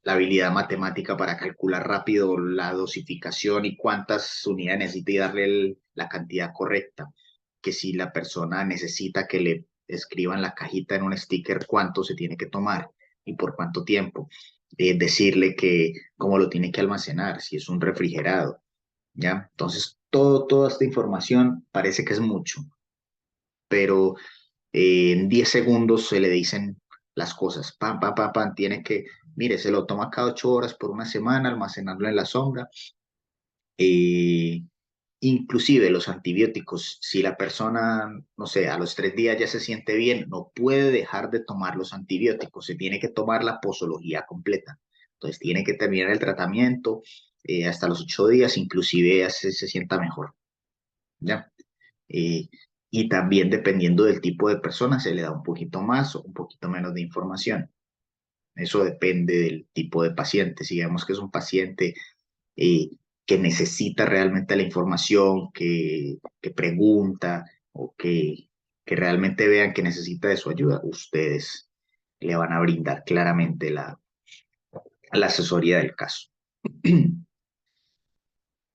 la habilidad matemática para calcular rápido la dosificación y cuántas unidades necesita y darle la cantidad correcta. Que si la persona necesita que le escriban la cajita en un sticker cuánto se tiene que tomar y por cuánto tiempo. Decirle que cómo lo tiene que almacenar, si es un refrigerado, ¿ya? Entonces, toda esta información parece que es mucho, pero en 10 segundos se le dicen las cosas. Pam, pam, pam, pam, tiene que, mire, se lo toma cada 8 horas por una semana, almacenarlo en la sombra. Eh, Inclusive los antibióticos, si la persona, no sé, a los 3 días ya se siente bien, no puede dejar de tomar los antibióticos, se tiene que tomar la posología completa. Entonces tiene que terminar el tratamiento hasta los 8 días, inclusive ya se sienta mejor. ¿Ya? Eh, y también dependiendo del tipo de persona se le da un poquito más o un poquito menos de información. Eso depende del tipo de paciente. Si vemos que es un paciente eh, que necesita realmente la información, que pregunta o que realmente vean que necesita de su ayuda, ustedes le van a brindar claramente la asesoría del caso.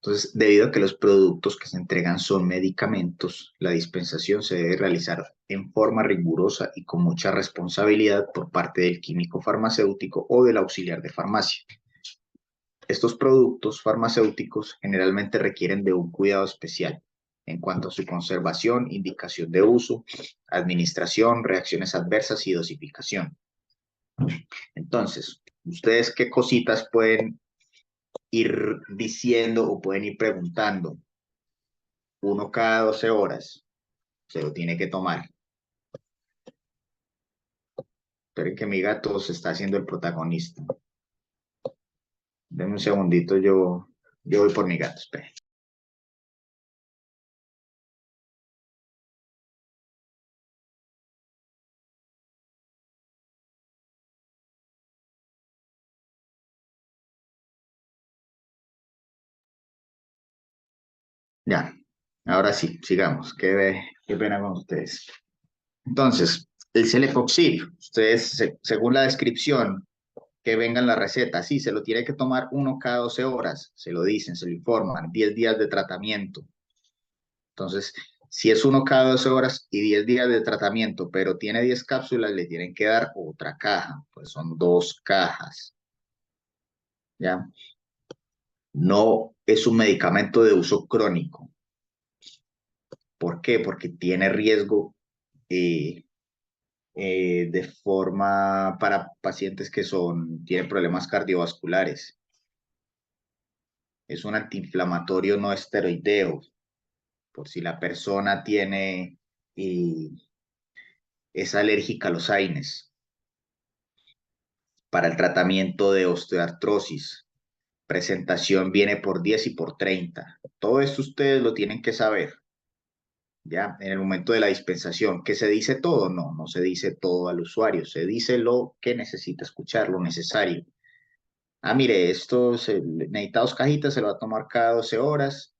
Entonces, debido a que los productos que se entregan son medicamentos, la dispensación se debe realizar en forma rigurosa y con mucha responsabilidad por parte del químico farmacéutico o del auxiliar de farmacia. Estos productos farmacéuticos generalmente requieren de un cuidado especial en cuanto a su conservación, indicación de uso, administración, reacciones adversas y dosificación. Entonces, ¿ustedes qué cositas pueden ir diciendo o pueden ir preguntando? Uno cada 12 horas se lo tiene que tomar. Esperen que mi gato se está haciendo el protagonista. Denme un segundito, yo voy por mi gato, esperen. Ya, ahora sí, sigamos. Qué pena con ustedes. Entonces, el celecoxib, ustedes, según la descripción, que venga en la receta, sí, se lo tiene que tomar uno cada 12 horas, se lo dicen, se lo informan, 10 días de tratamiento. Entonces, si es uno cada 12 horas y 10 días de tratamiento, pero tiene 10 cápsulas, le tienen que dar otra caja, pues son 2 cajas, ¿ya? No es un medicamento de uso crónico. ¿Por qué? Porque tiene riesgo eh, de forma para pacientes que tienen problemas cardiovasculares. Es un antiinflamatorio no esteroideo. por si la persona tiene, es alérgica a los AINES, para el tratamiento de osteoartrosis. Presentación viene por 10 y por 30. Todo esto ustedes lo tienen que saber, ¿ya? En el momento de la dispensación. ¿Que se dice todo? No, no se dice todo al usuario, se dice lo que necesita escuchar, lo necesario. Ah, mire, esto necesita 2 cajitas, se lo va a tomar cada 12 horas,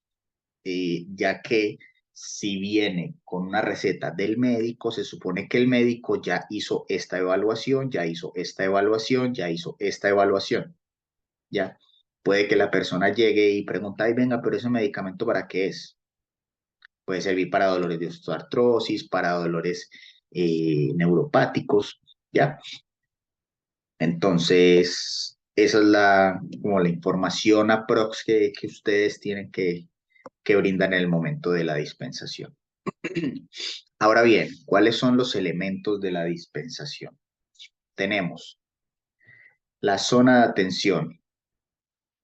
ya que si viene con una receta del médico, se supone que el médico ya hizo esta evaluación, ya hizo esta evaluación, ya hizo esta evaluación, ¿ya? Puede que la persona llegue y pregunte, ay, venga, pero ese medicamento ¿para qué es? Puede servir para dolores de osteoartrosis, para dolores neuropáticos, ¿ya? Entonces, esa es como la información aprox que ustedes tienen que brindar en el momento de la dispensación. Ahora bien, ¿cuáles son los elementos de la dispensación? Tenemos la zona de atención.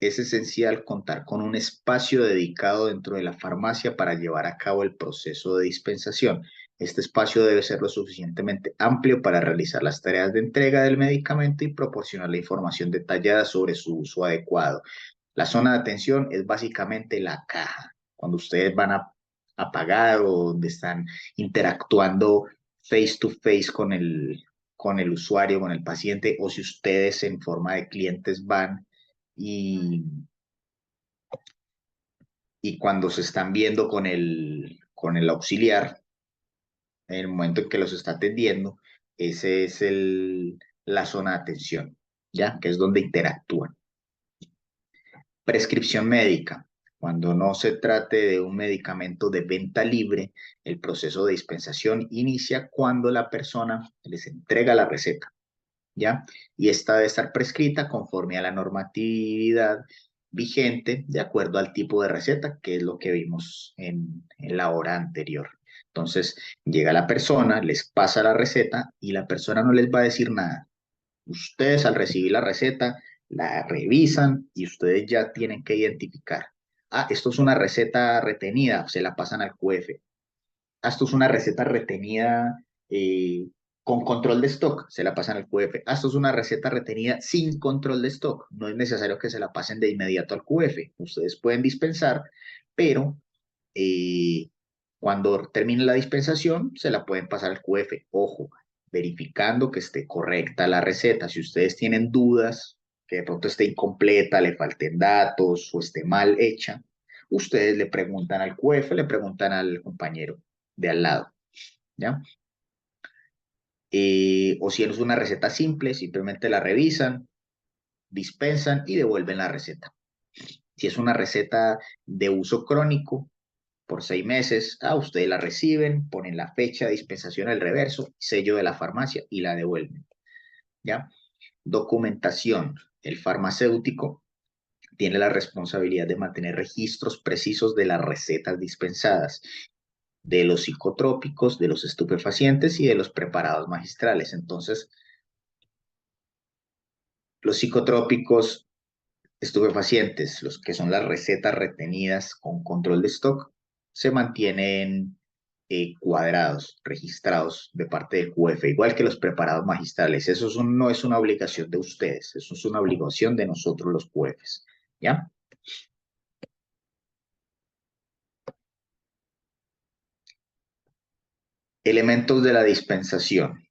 Es esencial contar con un espacio dedicado dentro de la farmacia para llevar a cabo el proceso de dispensación. Este espacio debe ser lo suficientemente amplio para realizar las tareas de entrega del medicamento y proporcionar la información detallada sobre su uso adecuado. La zona de atención es básicamente la caja, cuando ustedes van a pagar o donde están interactuando face to face con el usuario, con el paciente, o si ustedes en forma de clientes van y, y cuando se están viendo con el auxiliar, en el momento en que los está atendiendo, ese es la zona de atención, ¿ya? Que es donde interactúan. Prescripción médica. Cuando no se trate de un medicamento de venta libre, el proceso de dispensación inicia cuando la persona les entrega la receta, ¿ya? Y esta debe estar prescrita conforme a la normatividad vigente de acuerdo al tipo de receta, que es lo que vimos en la hora anterior. Entonces, llega la persona, les pasa la receta y la persona no les va a decir nada. Ustedes al recibir la receta, la revisan y ustedes ya tienen que identificar. Ah, esto es una receta retenida, se la pasan al QF. Ah, esto es una receta retenida con control de stock, se la pasan al QF. Ah, esto es una receta retenida sin control de stock. No es necesario que se la pasen de inmediato al QF. Ustedes pueden dispensar, pero cuando termine la dispensación, se la pueden pasar al QF. Ojo, verificando que esté correcta la receta. Si ustedes tienen dudas, que de pronto esté incompleta, le falten datos o esté mal hecha, ustedes le preguntan al QF, le preguntan al compañero de al lado, ¿ya? O si es una receta simple, simplemente la revisan, dispensan y devuelven la receta. Si es una receta de uso crónico, por 6 meses, ustedes la reciben, ponen la fecha de dispensación al reverso, sello de la farmacia y la devuelven, ¿ya? Documentación. El farmacéutico tiene la responsabilidad de mantener registros precisos de las recetas dispensadas, de los psicotrópicos, de los estupefacientes y de los preparados magistrales. Entonces, los psicotrópicos, estupefacientes, los que son las recetas retenidas con control de stock, se mantienen cuadrados, registrados de parte del QF, igual que los preparados magistrales. Eso no es una obligación de ustedes, eso es una obligación de nosotros los QFs, ¿ya? Elementos de la dispensación.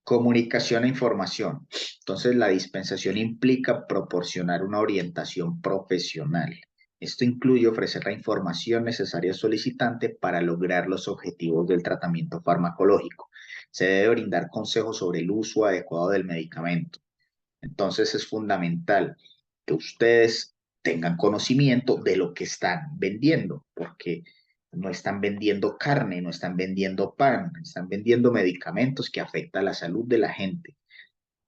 Comunicación e información. Entonces, la dispensación implica proporcionar una orientación profesional. Esto incluye ofrecer la información necesaria al solicitante para lograr los objetivos del tratamiento farmacológico. Se debe brindar consejos sobre el uso adecuado del medicamento. Entonces, es fundamental que ustedes tengan conocimiento de lo que están vendiendo, porque no están vendiendo carne, no están vendiendo pan, están vendiendo medicamentos que afectan la salud de la gente.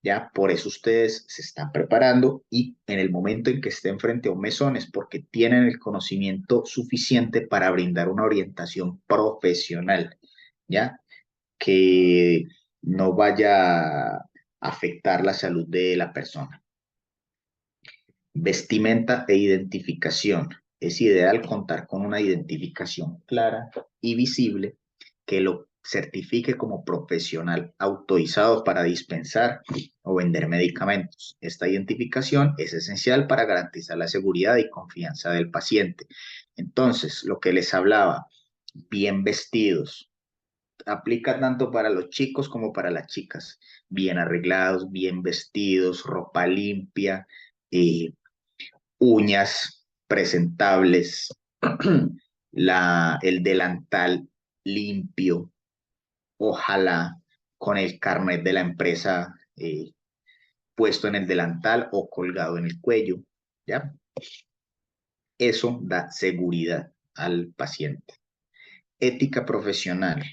Ya, por eso ustedes se están preparando y en el momento en que estén frente a un mesón es porque tienen el conocimiento suficiente para brindar una orientación profesional, ya, que no vaya a afectar la salud de la persona. Vestimenta e identificación. Es ideal contar con una identificación clara y visible que lo certifique como profesional autorizado para dispensar o vender medicamentos. Esta identificación es esencial para garantizar la seguridad y confianza del paciente. Entonces, lo que les hablaba, bien vestidos, aplica tanto para los chicos como para las chicas. Bien arreglados, bien vestidos, ropa limpia, uñas presentables, el delantal limpio, ojalá con el carnet de la empresa puesto en el delantal o colgado en el cuello, ¿ya? Eso da seguridad al paciente. Ética profesional.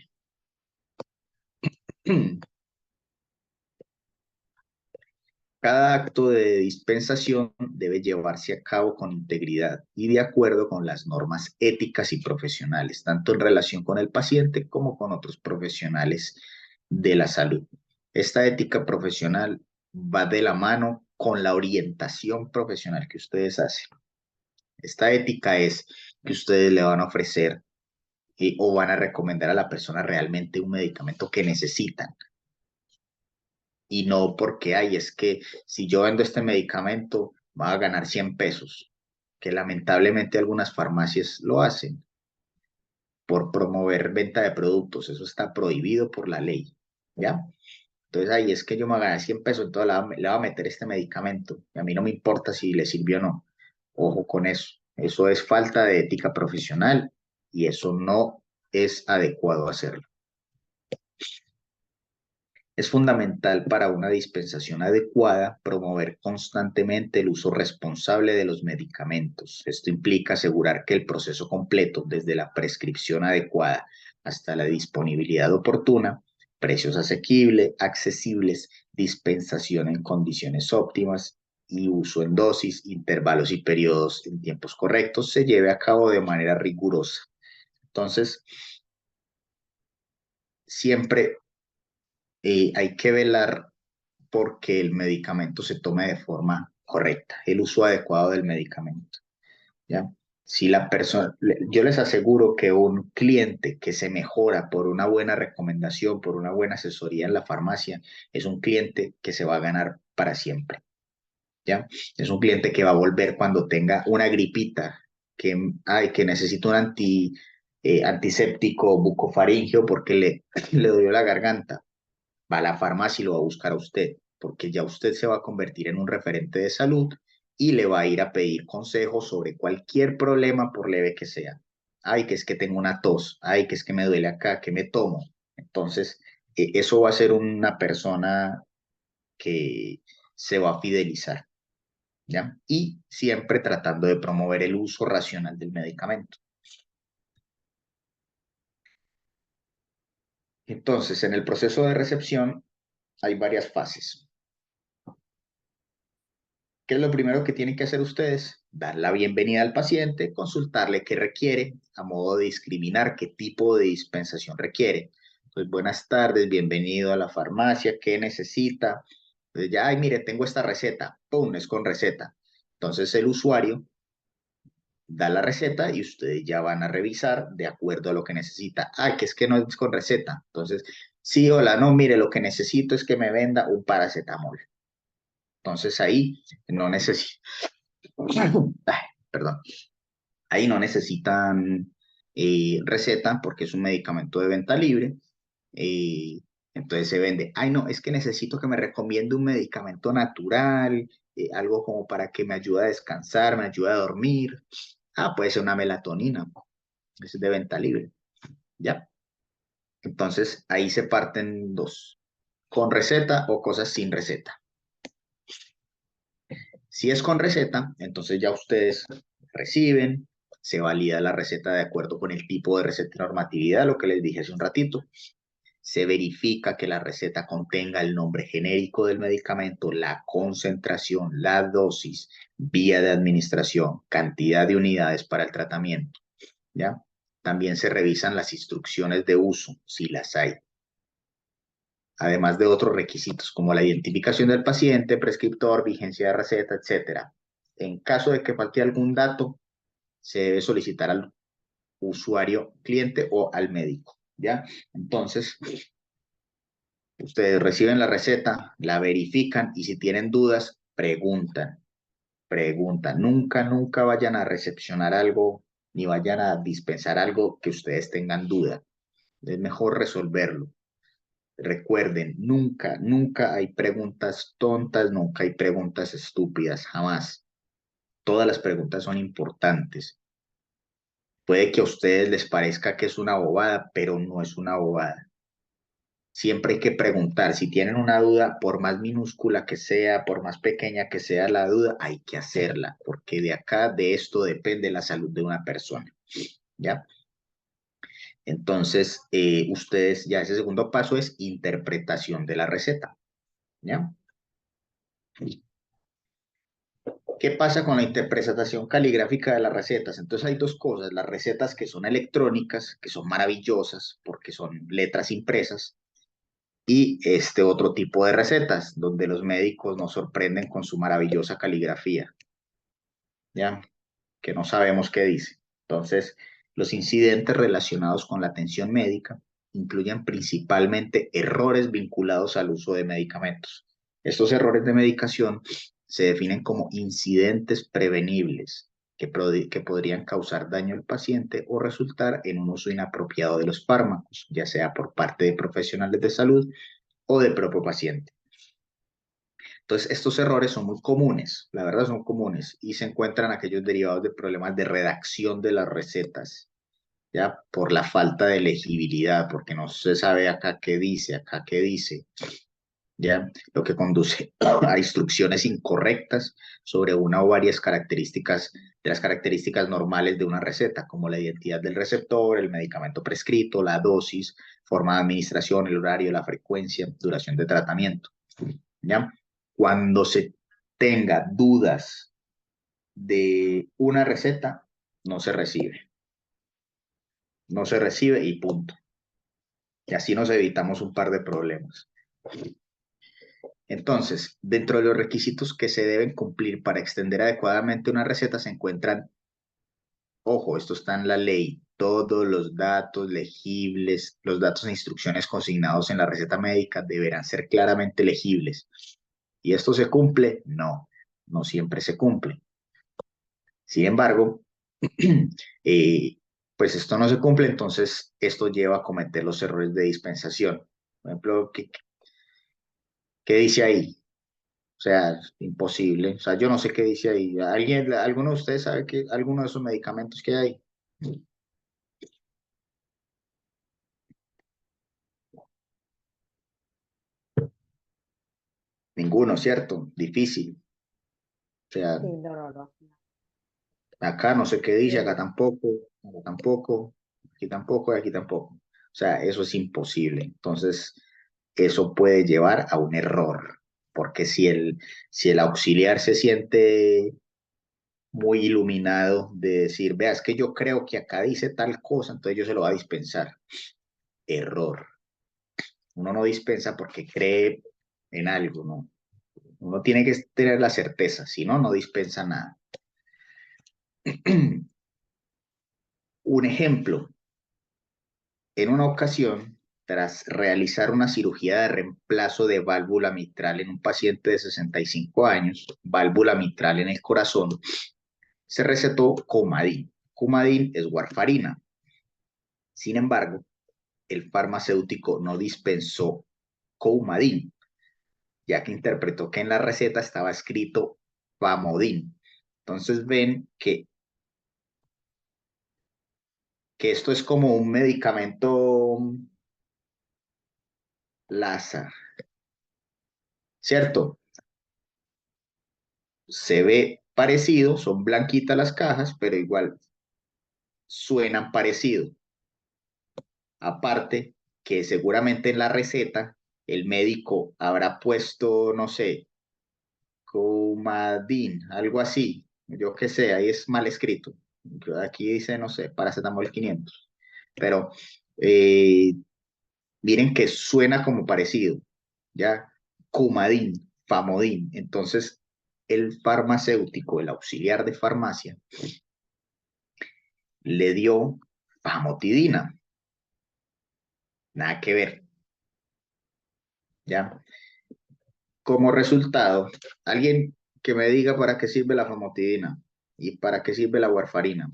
Cada acto de dispensación debe llevarse a cabo con integridad y de acuerdo con las normas éticas y profesionales, tanto en relación con el paciente como con otros profesionales de la salud. Esta ética profesional va de la mano con la orientación profesional que ustedes hacen. Esta ética es que ustedes le van a ofrecer o van a recomendar a la persona realmente un medicamento que necesitan. Y no porque, ay, es que si yo vendo este medicamento, va a ganar 100 pesos, que lamentablemente algunas farmacias lo hacen por promover venta de productos. Eso está prohibido por la ley, ¿ya? Entonces, ay, es que yo me voy a ganar 100 pesos, entonces le voy a meter este medicamento. Y a mí no me importa si le sirvió o no. Ojo con eso. Eso es falta de ética profesional y eso no es adecuado hacerlo. Es fundamental para una dispensación adecuada promover constantemente el uso responsable de los medicamentos. Esto implica asegurar que el proceso completo, desde la prescripción adecuada hasta la disponibilidad oportuna, precios accesibles, dispensación en condiciones óptimas y uso en dosis, intervalos y periodos en tiempos correctos, se lleve a cabo de manera rigurosa. Entonces, siempre hay que velar porque el medicamento se tome de forma correcta, el uso adecuado del medicamento, ¿ya? Si la persona, yo les aseguro que un cliente que se mejora por una buena recomendación, por una buena asesoría en la farmacia, es un cliente que se va a ganar para siempre, ¿ya? Es un cliente que va a volver cuando tenga una gripita, que necesita un antiséptico bucofaringeo porque le dolió la garganta, va a la farmacia y lo va a buscar a usted, porque ya usted se va a convertir en un referente de salud y le va a ir a pedir consejos sobre cualquier problema, por leve que sea. Ay, que es que tengo una tos, ay, que es que me duele acá, que me tomo. Entonces, eso va a ser una persona que se va a fidelizar, ¿ya? Y siempre tratando de promover el uso racional del medicamento. Entonces, en el proceso de recepción hay varias fases. ¿Qué es lo primero que tienen que hacer ustedes? Dar la bienvenida al paciente, consultarle qué requiere, a modo de discriminar qué tipo de dispensación requiere. Pues buenas tardes, bienvenido a la farmacia, ¿qué necesita? Pues ya, ay, mire, tengo esta receta, ¡pum!, es con receta. Entonces el usuario da la receta y ustedes ya van a revisar de acuerdo a lo que necesita. Ay, que es que no es con receta. Entonces, sí, hola, no, mire, lo que necesito es que me venda un paracetamol. Entonces ahí no necesito, perdón, ahí no necesitan receta porque es un medicamento de venta libre. eh, entonces se vende. Ay, no, es que necesito que me recomiende un medicamento natural, algo como para que me ayude a descansar, me ayude a dormir. Ah, puede ser una melatonina, es de venta libre, ¿ya? Entonces ahí se parten dos, con receta o cosas sin receta. Si es con receta, entonces ya ustedes reciben, se valida la receta de acuerdo con el tipo de receta y normatividad, lo que les dije hace un ratito. Se verifica que la receta contenga el nombre genérico del medicamento, la concentración, la dosis, vía de administración, cantidad de unidades para el tratamiento, ¿ya? También se revisan las instrucciones de uso, si las hay, además de otros requisitos como la identificación del paciente, prescriptor, vigencia de receta, etc. En caso de que falte algún dato, se debe solicitar al usuario, cliente o al médico, ¿ya? Entonces, ustedes reciben la receta, la verifican y si tienen dudas, preguntan. Nunca vayan a recepcionar algo ni vayan a dispensar algo que ustedes tengan duda. Es mejor resolverlo. Recuerden, nunca hay preguntas tontas, nunca hay preguntas estúpidas, jamás. Todas las preguntas son importantes. Puede que a ustedes les parezca que es una bobada, pero no es una bobada. Siempre hay que preguntar. Si tienen una duda, por más minúscula que sea, por más pequeña que sea la duda, hay que hacerla, porque de acá, de esto depende la salud de una persona. ¿Ya? Entonces, ustedes, ya ese segundo paso es interpretación de la receta. ¿Ya? ¿Qué pasa con la interpretación caligráfica de las recetas? Entonces hay dos cosas, las recetas que son electrónicas, que son maravillosas porque son letras impresas, y este otro tipo de recetas, donde los médicos nos sorprenden con su maravillosa caligrafía, ¿ya? Que no sabemos qué dice. Entonces, los incidentes relacionados con la atención médica incluyen principalmente errores vinculados al uso de medicamentos. Estos errores de medicación se definen como incidentes prevenibles que podrían causar daño al paciente o resultar en un uso inapropiado de los fármacos, ya sea por parte de profesionales de salud o del propio paciente. Entonces, estos errores son muy comunes, la verdad son comunes, y se encuentran aquellos derivados de problemas de redacción de las recetas, ya por la falta de legibilidad, porque no se sabe acá qué dice, ya lo que conduce a instrucciones incorrectas sobre una o varias características de las características normales de una receta, como la identidad del receptor, el medicamento prescrito, la dosis, forma de administración, el horario, la frecuencia, duración de tratamiento, ¿ya? Cuando se tenga dudas de una receta, no se recibe. No se recibe y punto. Y así nos evitamos un par de problemas. Entonces, dentro de los requisitos que se deben cumplir para extender adecuadamente una receta se encuentran, ojo, esto está en la ley, todos los datos legibles, los datos e instrucciones consignados en la receta médica deberán ser claramente legibles. ¿Y esto se cumple? No, no siempre se cumple. Sin embargo, eh, pues esto no se cumple, entonces esto lleva a cometer los errores de dispensación. Por ejemplo, ¿qué dice ahí? O sea, imposible. O sea, yo no sé qué dice ahí. ¿Alguno de ustedes sabe que alguno de esos medicamentos que hay? Ninguno, ¿cierto? Difícil. O sea, Sí, no. acá no sé qué dice, acá Eh, tampoco, aquí tampoco y aquí tampoco. O sea, eso es imposible. Entonces, eso puede llevar a un error, porque si el auxiliar se siente muy iluminado de decir, vea, es que yo creo que acá dice tal cosa, entonces yo se lo voy a dispensar. Error. Uno no dispensa porque cree en algo, ¿no? Uno tiene que tener la certeza, si no, no dispensa nada. Un ejemplo, en una ocasión, tras realizar una cirugía de reemplazo de válvula mitral en un paciente de 65 años, válvula mitral en el corazón, se recetó Coumadin. Coumadin es warfarina. Sin embargo, el farmacéutico no dispensó Coumadin, ya que interpretó que en la receta estaba escrito Famodin. Entonces ven que esto es como un medicamento Lázaro, ¿cierto? Se ve parecido, son blanquitas las cajas, pero igual suenan parecido. Aparte que seguramente en la receta el médico habrá puesto, no sé, Coumadin, algo así, yo qué sé, ahí es mal escrito. Aquí dice, no sé, paracetamol 500. Pero eh, miren que suena como parecido, ¿ya? Coumadin, Famodin. Entonces, el farmacéutico, el auxiliar de farmacia, le dio famotidina. Nada que ver, ¿ya? Como resultado, alguien que me diga para qué sirve la famotidina y para qué sirve la warfarina.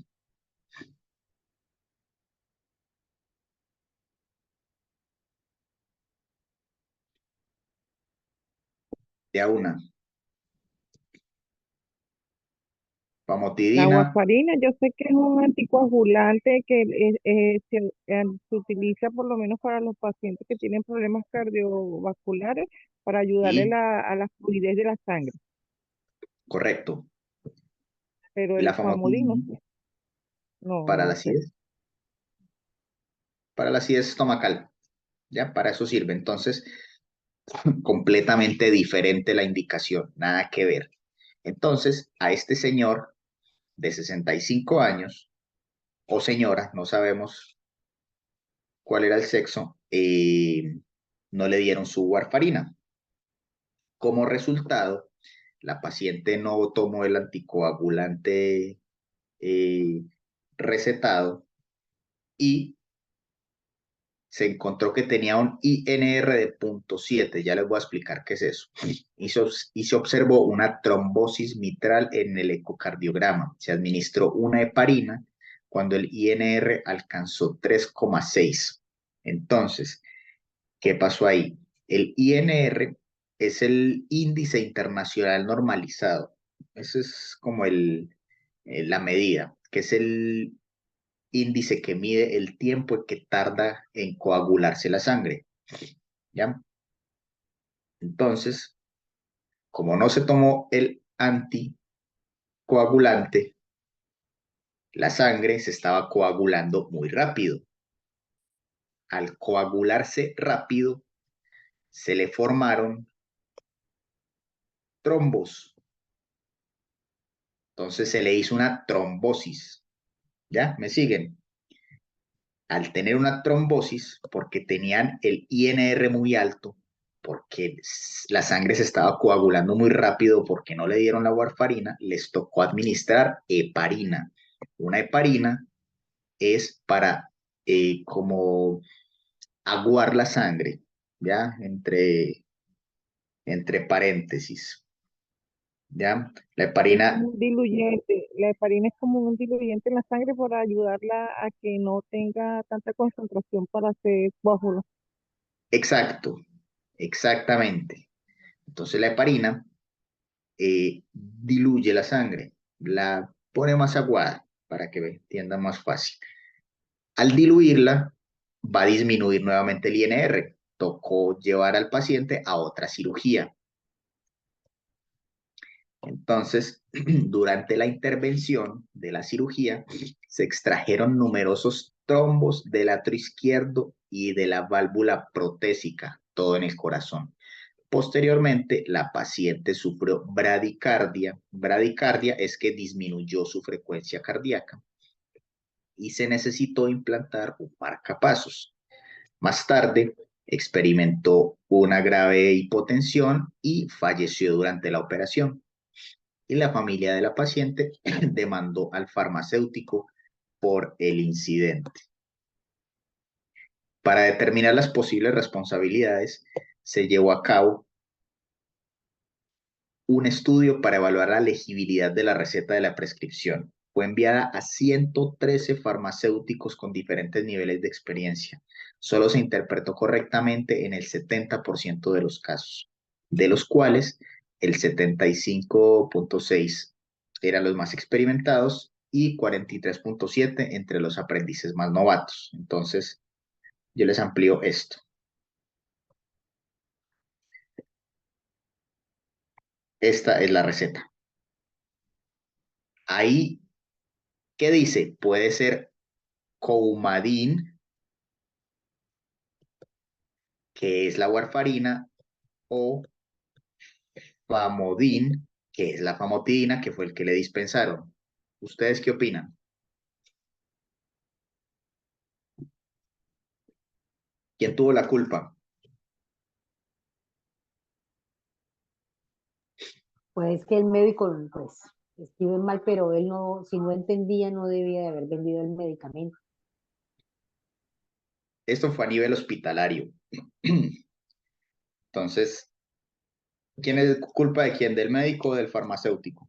De a una. La Famotidina, warfarina, yo sé que es un anticoagulante que se utiliza por lo menos para los pacientes que tienen problemas cardiovasculares para ayudarle y a la fluidez de la sangre. correcto. Pero Y la el famodino, famotidina no, para la no sé. acidez, para la acidez estomacal, ¿ya? Para eso sirve. Entonces, completamente diferente la indicación, nada que ver. Entonces, a este señor de 65 años, o señora, no sabemos cuál era el sexo, no le dieron su warfarina. Como resultado, la paciente no tomó el anticoagulante eh, recetado y se encontró que tenía un INR de 0.7, ya les voy a explicar qué es eso. Y se observó una trombosis mitral en el ecocardiograma. Se administró una heparina cuando el INR alcanzó 3,6. Entonces, ¿qué pasó ahí? El INR es el índice internacional normalizado. Eso es como la medida, que es el índice que mide el tiempo que tarda en coagularse la sangre, ¿ya? Entonces, como no se tomó el anticoagulante, la sangre se estaba coagulando muy rápido. Al coagularse rápido, se le formaron trombos. Entonces se le hizo una trombosis. ¿Ya? ¿Me siguen? Al tener una trombosis, porque tenían el INR muy alto, porque la sangre se estaba coagulando muy rápido, porque no le dieron la warfarina, les tocó administrar heparina. Una heparina es para como aguar la sangre, ¿ya? Entre paréntesis, ¿ya? La Es heparina, como un diluyente. La heparina es como un diluyente en la sangre para ayudarla a que no tenga tanta concentración para hacer coágulos. exacto, exactamente. Entonces la heparina diluye la sangre, la pone más aguada para que entienda más fácil. Al diluirla, va a disminuir nuevamente el INR. Tocó llevar al paciente a otra cirugía. Entonces, durante la intervención de la cirugía, se extrajeron numerosos trombos del atrio izquierdo y de la válvula protésica, todo en el corazón. Posteriormente, la paciente sufrió bradicardia. Bradicardia es que disminuyó su frecuencia cardíaca y se necesitó implantar un marcapasos. Más tarde, experimentó una grave hipotensión y falleció durante la operación. Y la familia de la paciente demandó al farmacéutico por el incidente. Para determinar las posibles responsabilidades, se llevó a cabo un estudio para evaluar la legibilidad de la receta de la prescripción. Fue enviada a 113 farmacéuticos con diferentes niveles de experiencia. Solo se interpretó correctamente en el 70% de los casos, de los cuales el 75,6 eran los más experimentados y 43,7 entre los aprendices más novatos. Entonces, yo les amplío esto. Esta es la receta. Ahí, ¿qué dice? Puede ser Coumadin, que es la warfarina, o Famodin, que es la famotidina, que fue el que le dispensaron. ¿Ustedes qué opinan? ¿Quién tuvo la culpa? Pues que el médico, pues, escriben mal, pero él no, si no entendía, no debía de haber vendido el medicamento. Esto fue a nivel hospitalario. Entonces, ¿quién es culpa de quién? ¿Del médico o del farmacéutico?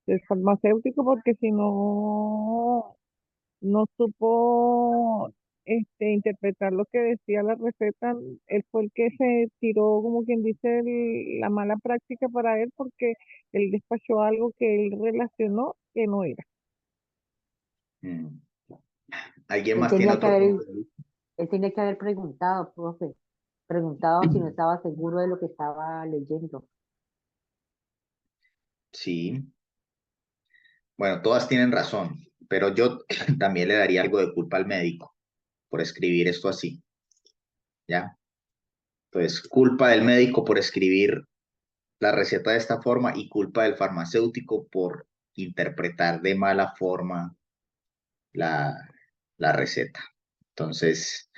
del farmacéutico, porque si no, no supo interpretar lo que decía la receta, él fue el que se tiró, como quien dice, la mala práctica para él, porque él despachó algo que él relacionó que no era. Mm. ¿Alguien Él más tiene tenía que otro haber, punto de vista? él tenía que haber preguntado, profe, preguntado si no estaba seguro de lo que estaba leyendo. Sí, bueno, todas tienen razón, pero yo también le daría algo de culpa al médico por escribir esto así, ¿ya? Entonces, culpa del médico por escribir la receta de esta forma y culpa del farmacéutico por interpretar de mala forma la, la receta. Entonces,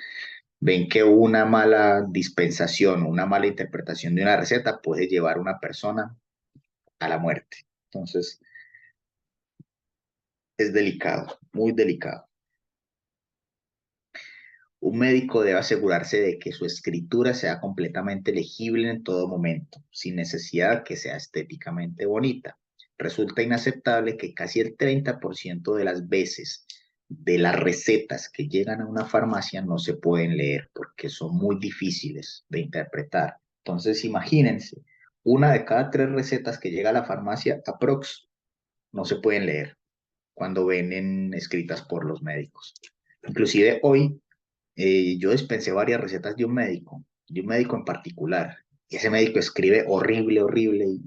ven que una mala dispensación, una mala interpretación de una receta puede llevar a una persona a la muerte. Entonces, es delicado, muy delicado. Un médico debe asegurarse de que su escritura sea completamente legible en todo momento, sin necesidad que sea estéticamente bonita. Resulta inaceptable que casi el 30% de las veces de las recetas que llegan a una farmacia no se pueden leer porque son muy difíciles de interpretar. Entonces, imagínense, una de cada 3 recetas que llega a la farmacia, aprox, no se pueden leer cuando vienen escritas por los médicos. Inclusive hoy yo dispensé varias recetas de un médico en particular. Y ese médico escribe horrible, horrible. Y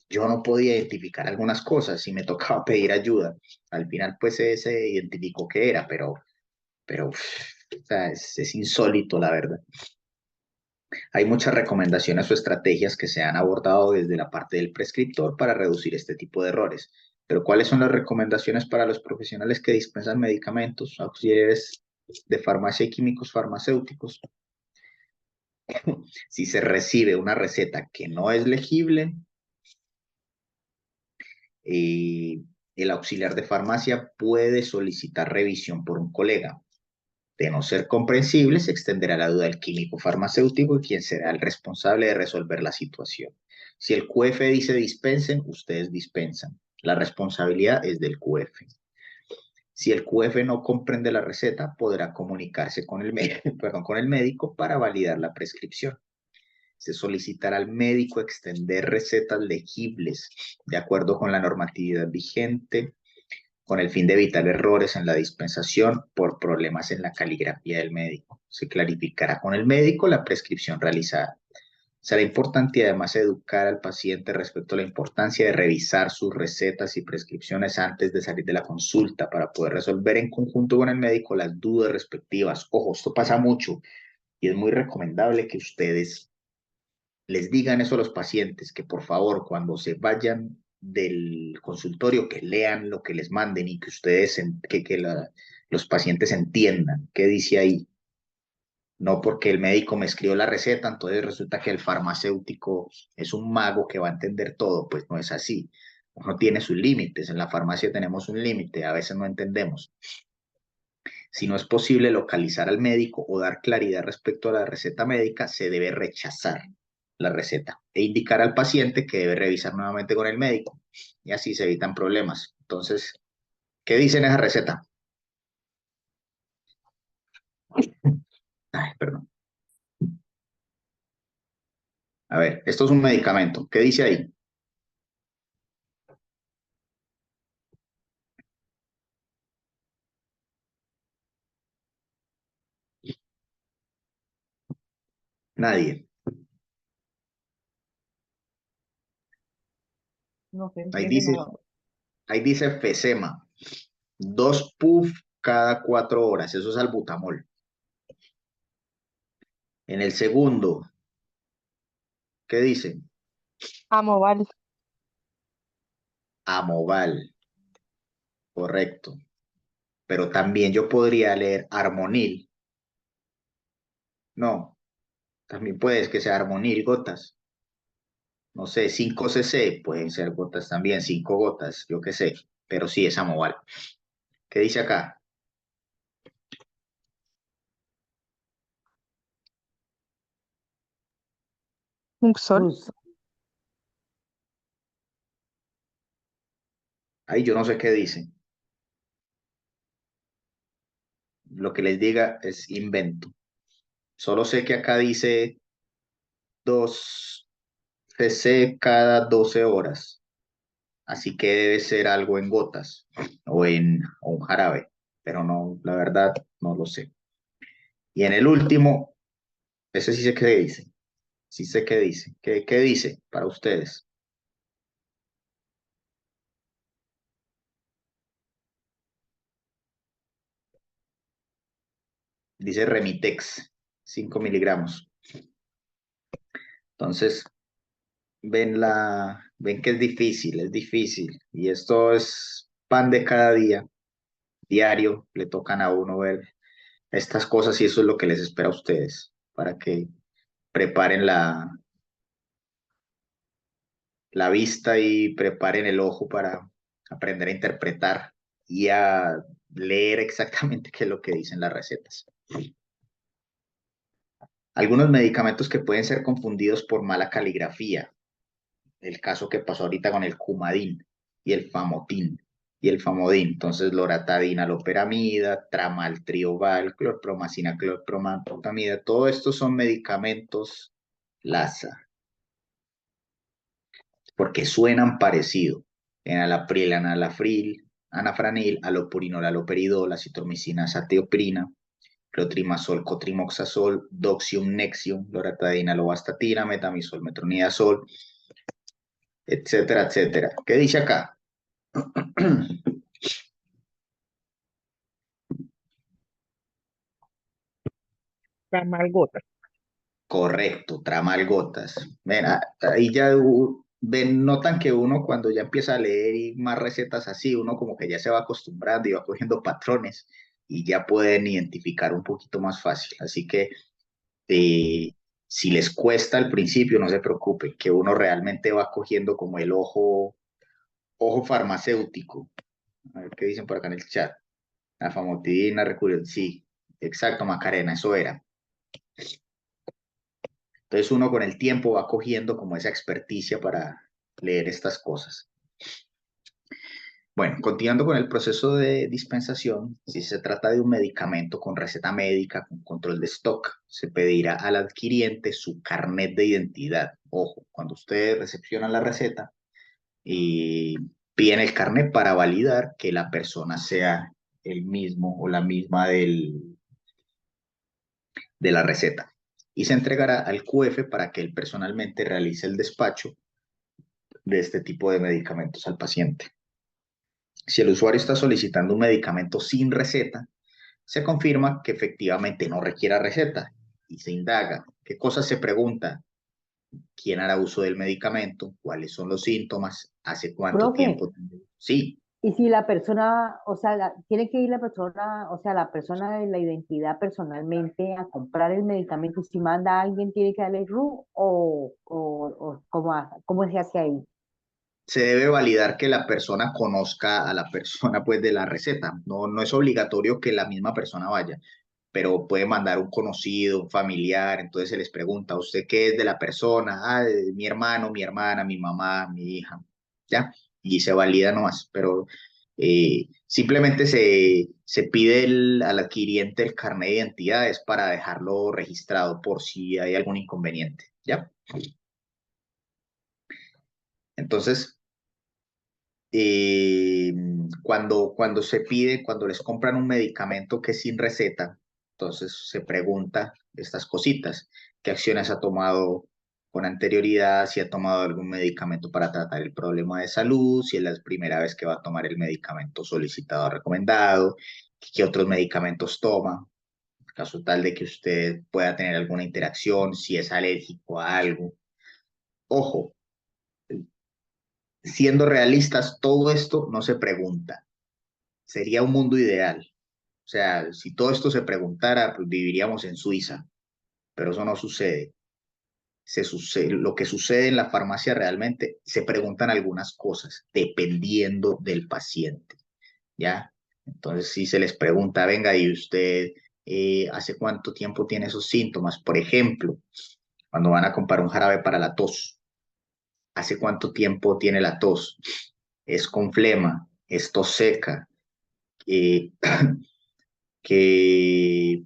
yo no podía identificar algunas cosas y me tocaba pedir ayuda. Al final, pues, se identificó qué era, pero uf, o sea, es insólito, la verdad. Hay muchas recomendaciones o estrategias que se han abordado desde la parte del prescriptor para reducir este tipo de errores. Pero ¿cuáles son las recomendaciones para los profesionales que dispensan medicamentos, auxiliares de farmacia y químicos farmacéuticos? Si se recibe una receta que no es legible, eh, el auxiliar de farmacia puede solicitar revisión por un colega. De no ser comprensible, se extenderá la duda del químico farmacéutico y quien será el responsable de resolver la situación. Si el QF dice dispensen, ustedes dispensan. La responsabilidad es del QF. Si el QF no comprende la receta, podrá comunicarse con el, perdón, con el médico para validar la prescripción. Se solicitará al médico extender recetas legibles de acuerdo con la normatividad vigente, con el fin de evitar errores en la dispensación por problemas en la caligrafía del médico. Se clarificará con el médico la prescripción realizada. Será importante y además educar al paciente respecto a la importancia de revisar sus recetas y prescripciones antes de salir de la consulta para poder resolver en conjunto con el médico las dudas respectivas. Ojo, esto pasa mucho y es muy recomendable que ustedes les digan eso a los pacientes, que por favor cuando se vayan del consultorio que lean lo que les manden y que ustedes, los pacientes entiendan qué dice ahí. No porque el médico me escribió la receta, entonces resulta que el farmacéutico es un mago que va a entender todo, pues no es así. Uno tiene sus límites, en la farmacia tenemos un límite, a veces no entendemos. Si no es posible localizar al médico o dar claridad respecto a la receta médica, se debe rechazar la receta e indicar al paciente que debe revisar nuevamente con el médico y así se evitan problemas. Entonces, ¿qué dice en esa receta? Ay, perdón. A ver, esto es un medicamento. ¿Qué dice ahí? Nadie. No se Ahí entiende dice, nada. ahí dice Fesema. 2 puff cada 4 horas. Eso es albutamol. En el segundo, ¿qué dice? Amoval. Amoval. Correcto. Pero también yo podría leer armonil. No, también puedes que sea armonil, gotas. no sé, 5 cc, pueden ser gotas también, 5 gotas, yo qué sé, pero sí, es Amoval. ¿Qué dice acá? Uxol. Luz. Ahí yo no sé qué dice. Lo que les diga es invento. Solo sé que acá dice 2 cc cada 12 horas. Así que debe ser algo en gotas o un jarabe, pero no, la verdad, no lo sé. Y en el último, ese sí sé qué dice. Sí sé qué dice. ¿Qué dice para ustedes? Dice Remitex, 5 miligramos. Entonces, ven que es difícil. Y esto es pan de cada día, diario, le tocan a uno ver estas cosas y eso es lo que les espera a ustedes para que preparen la vista y preparen el ojo para aprender a interpretar y a leer exactamente qué es lo que dicen las recetas. Algunos medicamentos que pueden ser confundidos por mala caligrafía. El caso que pasó ahorita con el Coumadin y el Famotin y el Famodin. Entonces, loratadina, loperamida, tramaltrioval, clorpromacina, clorpromapamida, todo estos son medicamentos LASA, porque suenan parecido. Enalapril, analafril, anafranil, alopurinol, aloperidol, acitromicina, satioprina, clotrimazol, cotrimoxazol, doxium, nexium, loratadina, lovastatina, metamisol, metronidazol, etcétera, etcétera. ¿Qué dice acá? Camargotas. Correcto, tramal gotas. Ven, ahí ya notan que uno cuando ya empieza a leer y más recetas así, uno como que ya se va acostumbrando y va cogiendo patrones y ya pueden identificar un poquito más fácil. Así que eh, si les cuesta al principio, no se preocupen, que uno realmente va cogiendo como el ojo farmacéutico. A ver qué dicen por acá en el chat. La famotidina, sí, exacto, Macarena, eso era. Entonces uno con el tiempo va cogiendo como esa experticia para leer estas cosas. Bueno, continuando con el proceso de dispensación, si se trata de un medicamento con receta médica, con control de stock, se pedirá al adquiriente su carnet de identidad. Ojo, cuando ustedes recepcionan la receta y piden el carnet para validar que la persona sea el mismo o la misma de la receta. Y se entregará al QF para que él personalmente realice el despacho de este tipo de medicamentos al paciente. Si el usuario está solicitando un medicamento sin receta, se confirma que efectivamente no requiera receta y se indaga qué cosas se pregunta, quién hará uso del medicamento, cuáles son los síntomas, hace cuánto Profe, tiempo. Sí, y si la persona, o sea, tiene que ir la persona, o sea, la persona de la identidad personalmente a comprar el medicamento, si manda a alguien, tiene que darle RU o cómo se hace ahí. se debe validar que la persona conozca a la persona pues de la receta. No, no es obligatorio que la misma persona vaya, pero puede mandar un conocido, un familiar, entonces se les pregunta, ¿usted qué es de la persona? Ah, de mi hermano, mi hermana, mi mamá, mi hija, ¿ya? Y se valida nomás, pero simplemente se pide al adquiriente el carnet de identidad, es para dejarlo registrado por si hay algún inconveniente, ¿ya? Entonces, eh, cuando se pide, cuando les compran un medicamento que es sin receta, entonces se pregunta estas cositas, qué acciones ha tomado con anterioridad, si ha tomado algún medicamento para tratar el problema de salud, si es la primera vez que va a tomar el medicamento solicitado o recomendado, qué otros medicamentos toma, en caso tal de que usted pueda tener alguna interacción, si es alérgico a algo. Ojo, siendo realistas, todo esto no se pregunta. Sería un mundo ideal. O sea, si todo esto se preguntara, pues viviríamos en Suiza, pero eso no sucede. lo que sucede en la farmacia realmente, se preguntan algunas cosas dependiendo del paciente, ¿ya? Entonces, si se les pregunta, venga, ¿y usted hace cuánto tiempo tiene esos síntomas? Por ejemplo, cuando van a comprar un jarabe para la tos, ¿hace cuánto tiempo tiene la tos? ¿Es con flema? ¿Es tos seca? Eh, ¿qué,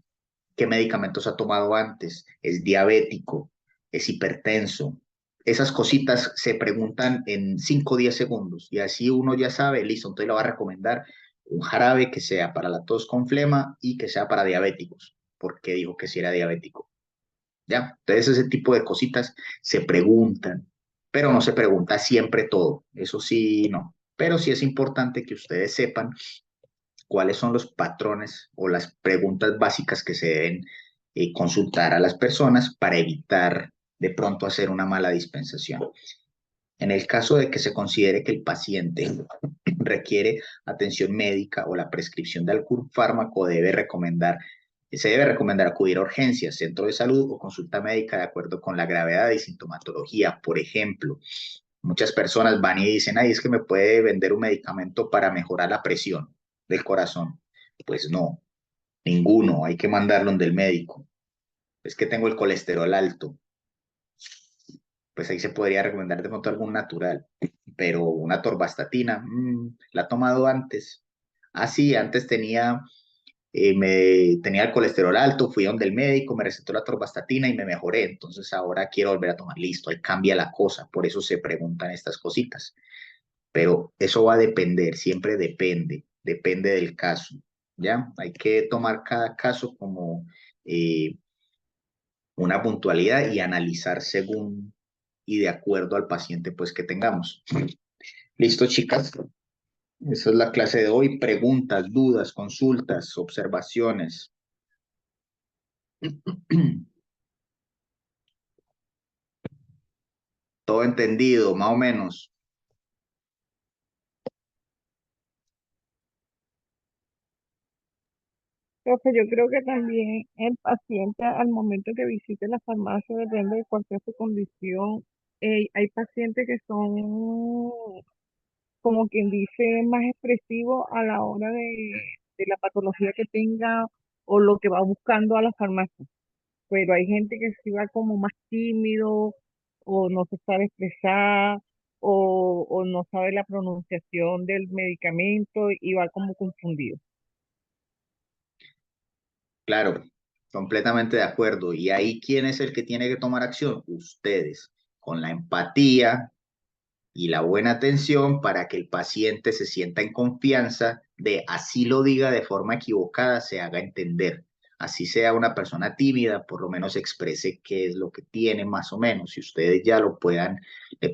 qué medicamentos ha tomado antes? ¿Es diabético? ¿Es hipertenso? Esas cositas se preguntan en 5 o 10 segundos y así uno ya sabe, listo, entonces le va a recomendar un jarabe que sea para la tos con flema y que sea para diabéticos, porque dijo que si era diabético. ¿Ya? Entonces ese tipo de cositas se preguntan, pero no se pregunta siempre todo, eso sí, no. Pero sí es importante que ustedes sepan cuáles son los patrones o las preguntas básicas que se deben consultar a las personas para evitar de pronto hacer una mala dispensación. En el caso de que se considere que el paciente requiere atención médica o la prescripción de algún fármaco, se debe recomendar acudir a urgencias, centro de salud o consulta médica de acuerdo con la gravedad y sintomatología. Por ejemplo, muchas personas van y dicen, ay, es que me puede vender un medicamento para mejorar la presión del corazón. Pues no, ninguno, hay que mandarlo donde el médico. Es que tengo el colesterol alto, pues ahí se podría recomendar de pronto algún natural, pero una torvastatina, la he tomado antes. Ah, sí, antes tenía el colesterol alto, fui donde el médico, me recetó la torvastatina y me mejoré, entonces ahora quiero volver a tomar, listo, ahí cambia la cosa, por eso se preguntan estas cositas, pero eso va a depender, siempre depende del caso, ¿ya? Hay que tomar cada caso como eh, una puntualidad y analizar según y de acuerdo al paciente pues que tengamos. Listo, chicas. Esa es la clase de hoy. Preguntas, dudas, consultas, observaciones. Todo entendido, más o menos. Profe, yo creo que también el paciente al momento que visite la farmacia, depende de cuál sea su condición. Hay pacientes que son, como quien dice, más expresivos a la hora de la patología que tenga o lo que va buscando a la farmacia. Pero hay gente que sí va como más tímido o no se sabe expresar o no sabe la pronunciación del medicamento y va como confundido. Claro, completamente de acuerdo. Y ahí, ¿quién es el que tiene que tomar acción? Ustedes, con la empatía y la buena atención para que el paciente se sienta en confianza de así lo diga de forma equivocada, se haga entender. Así sea una persona tímida, por lo menos exprese qué es lo que tiene más o menos, y ustedes ya le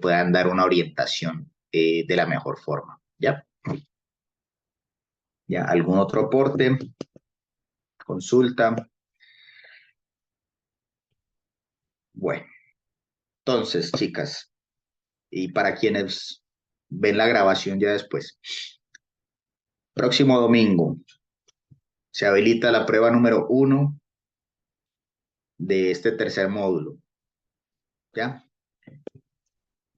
puedan dar una orientación de la mejor forma. ¿Ya? ¿Ya? ¿Algún otro aporte? Consulta. Bueno, entonces, chicas, y para quienes ven la grabación ya después, próximo domingo se habilita la prueba número 1 de este tercer módulo, ¿ya?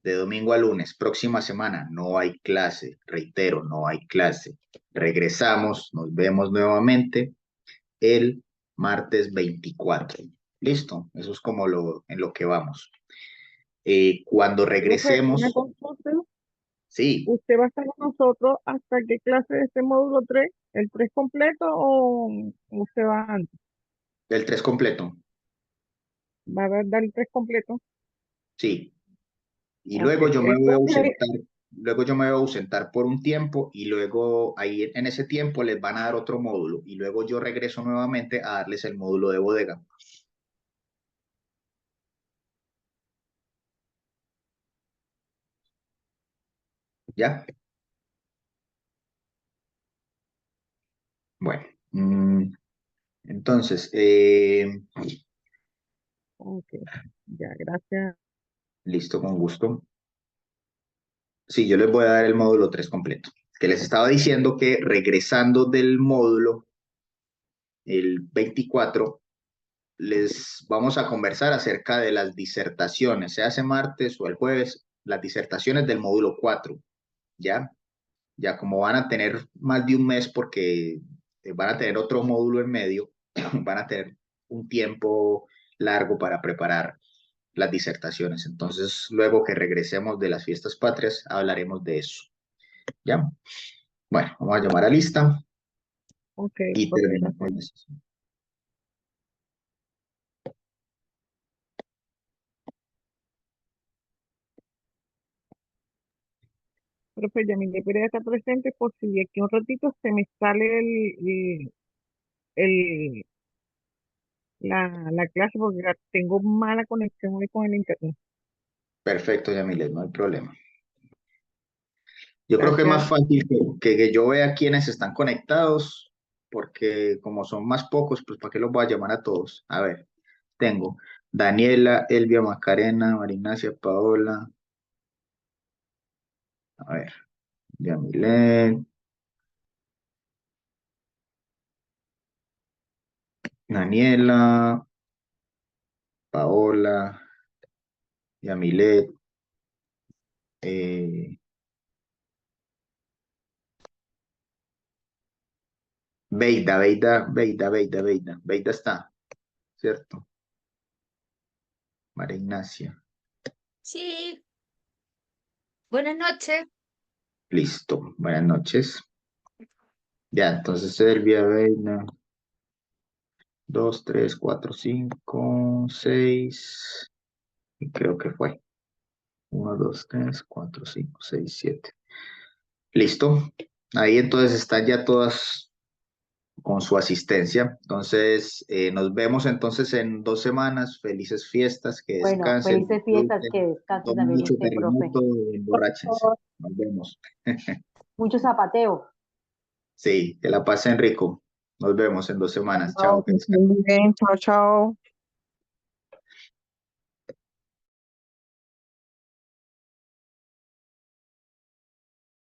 De domingo a lunes, próxima semana, no hay clase, reitero, no hay clase. Regresamos, nos vemos nuevamente el martes 24. Listo, eso es como en lo que vamos. Cuando Profe, una regresemos, consulta. sí, ¿Usted va a estar con nosotros hasta qué clase de este módulo 3? ¿El 3 completo o usted va antes? el 3 completo, ¿Va a dar el 3 completo? sí. Y Ok. luego yo me voy a Profe, ausentar, luego yo me voy a ausentar por un tiempo y luego ahí en ese tiempo les van a dar otro módulo y luego yo regreso nuevamente a darles el módulo de bodega. ¿Ya? Bueno, entonces, ok, ya, gracias. listo, con gusto. Sí, yo les voy a dar el módulo 3 completo. Que les estaba diciendo que regresando del módulo, el 24, les vamos a conversar acerca de las disertaciones, se hace martes o el jueves, las disertaciones del módulo 4, ¿ya? Ya como van a tener más de un mes porque van a tener otro módulo en medio, van a tener un tiempo largo para preparar las disertaciones. Entonces, luego que regresemos de las fiestas patrias, hablaremos de eso, ¿ya? Bueno, vamos a llamar a lista Ok, y profe, terminamos gracias. la sesión. Profe, Yamile Perea está presente por si de aquí a un ratito se me sale el, la clase porque tengo mala conexión hoy con el internet. Perfecto, Yamilet, no hay problema. Yo creo que es más Gracias. fácil que yo vea quiénes están conectados, porque como son más pocos, pues ¿para qué los voy a llamar a todos? A ver, tengo Daniela, Elvia, Macarena, María Ignacia, Paola, a ver, Yamilet, Daniela, Paola, Yamilet, eh, Beida está, ¿cierto? María Ignacia, Sí, buenas noches. listo, buenas noches. Ya, entonces Elvia, Beida, 2, 3, 4, 5, 6, y creo que fue 1, 2, 3, 4, 5, 6, 7. Listo. Ahí entonces están ya todas con su asistencia. Entonces, nos vemos entonces en 2 semanas. Felices fiestas, que Bueno, descansen, felices fiestas, disfruten, que descanse tomen también mucho usted, profe. terremoto y emborráchense. Nos vemos. Mucho zapateo. Sí, que la pasen rico. Nos vemos en 2 semanas. Chao, Chao, que que estén descansen. bien. Chao, chao.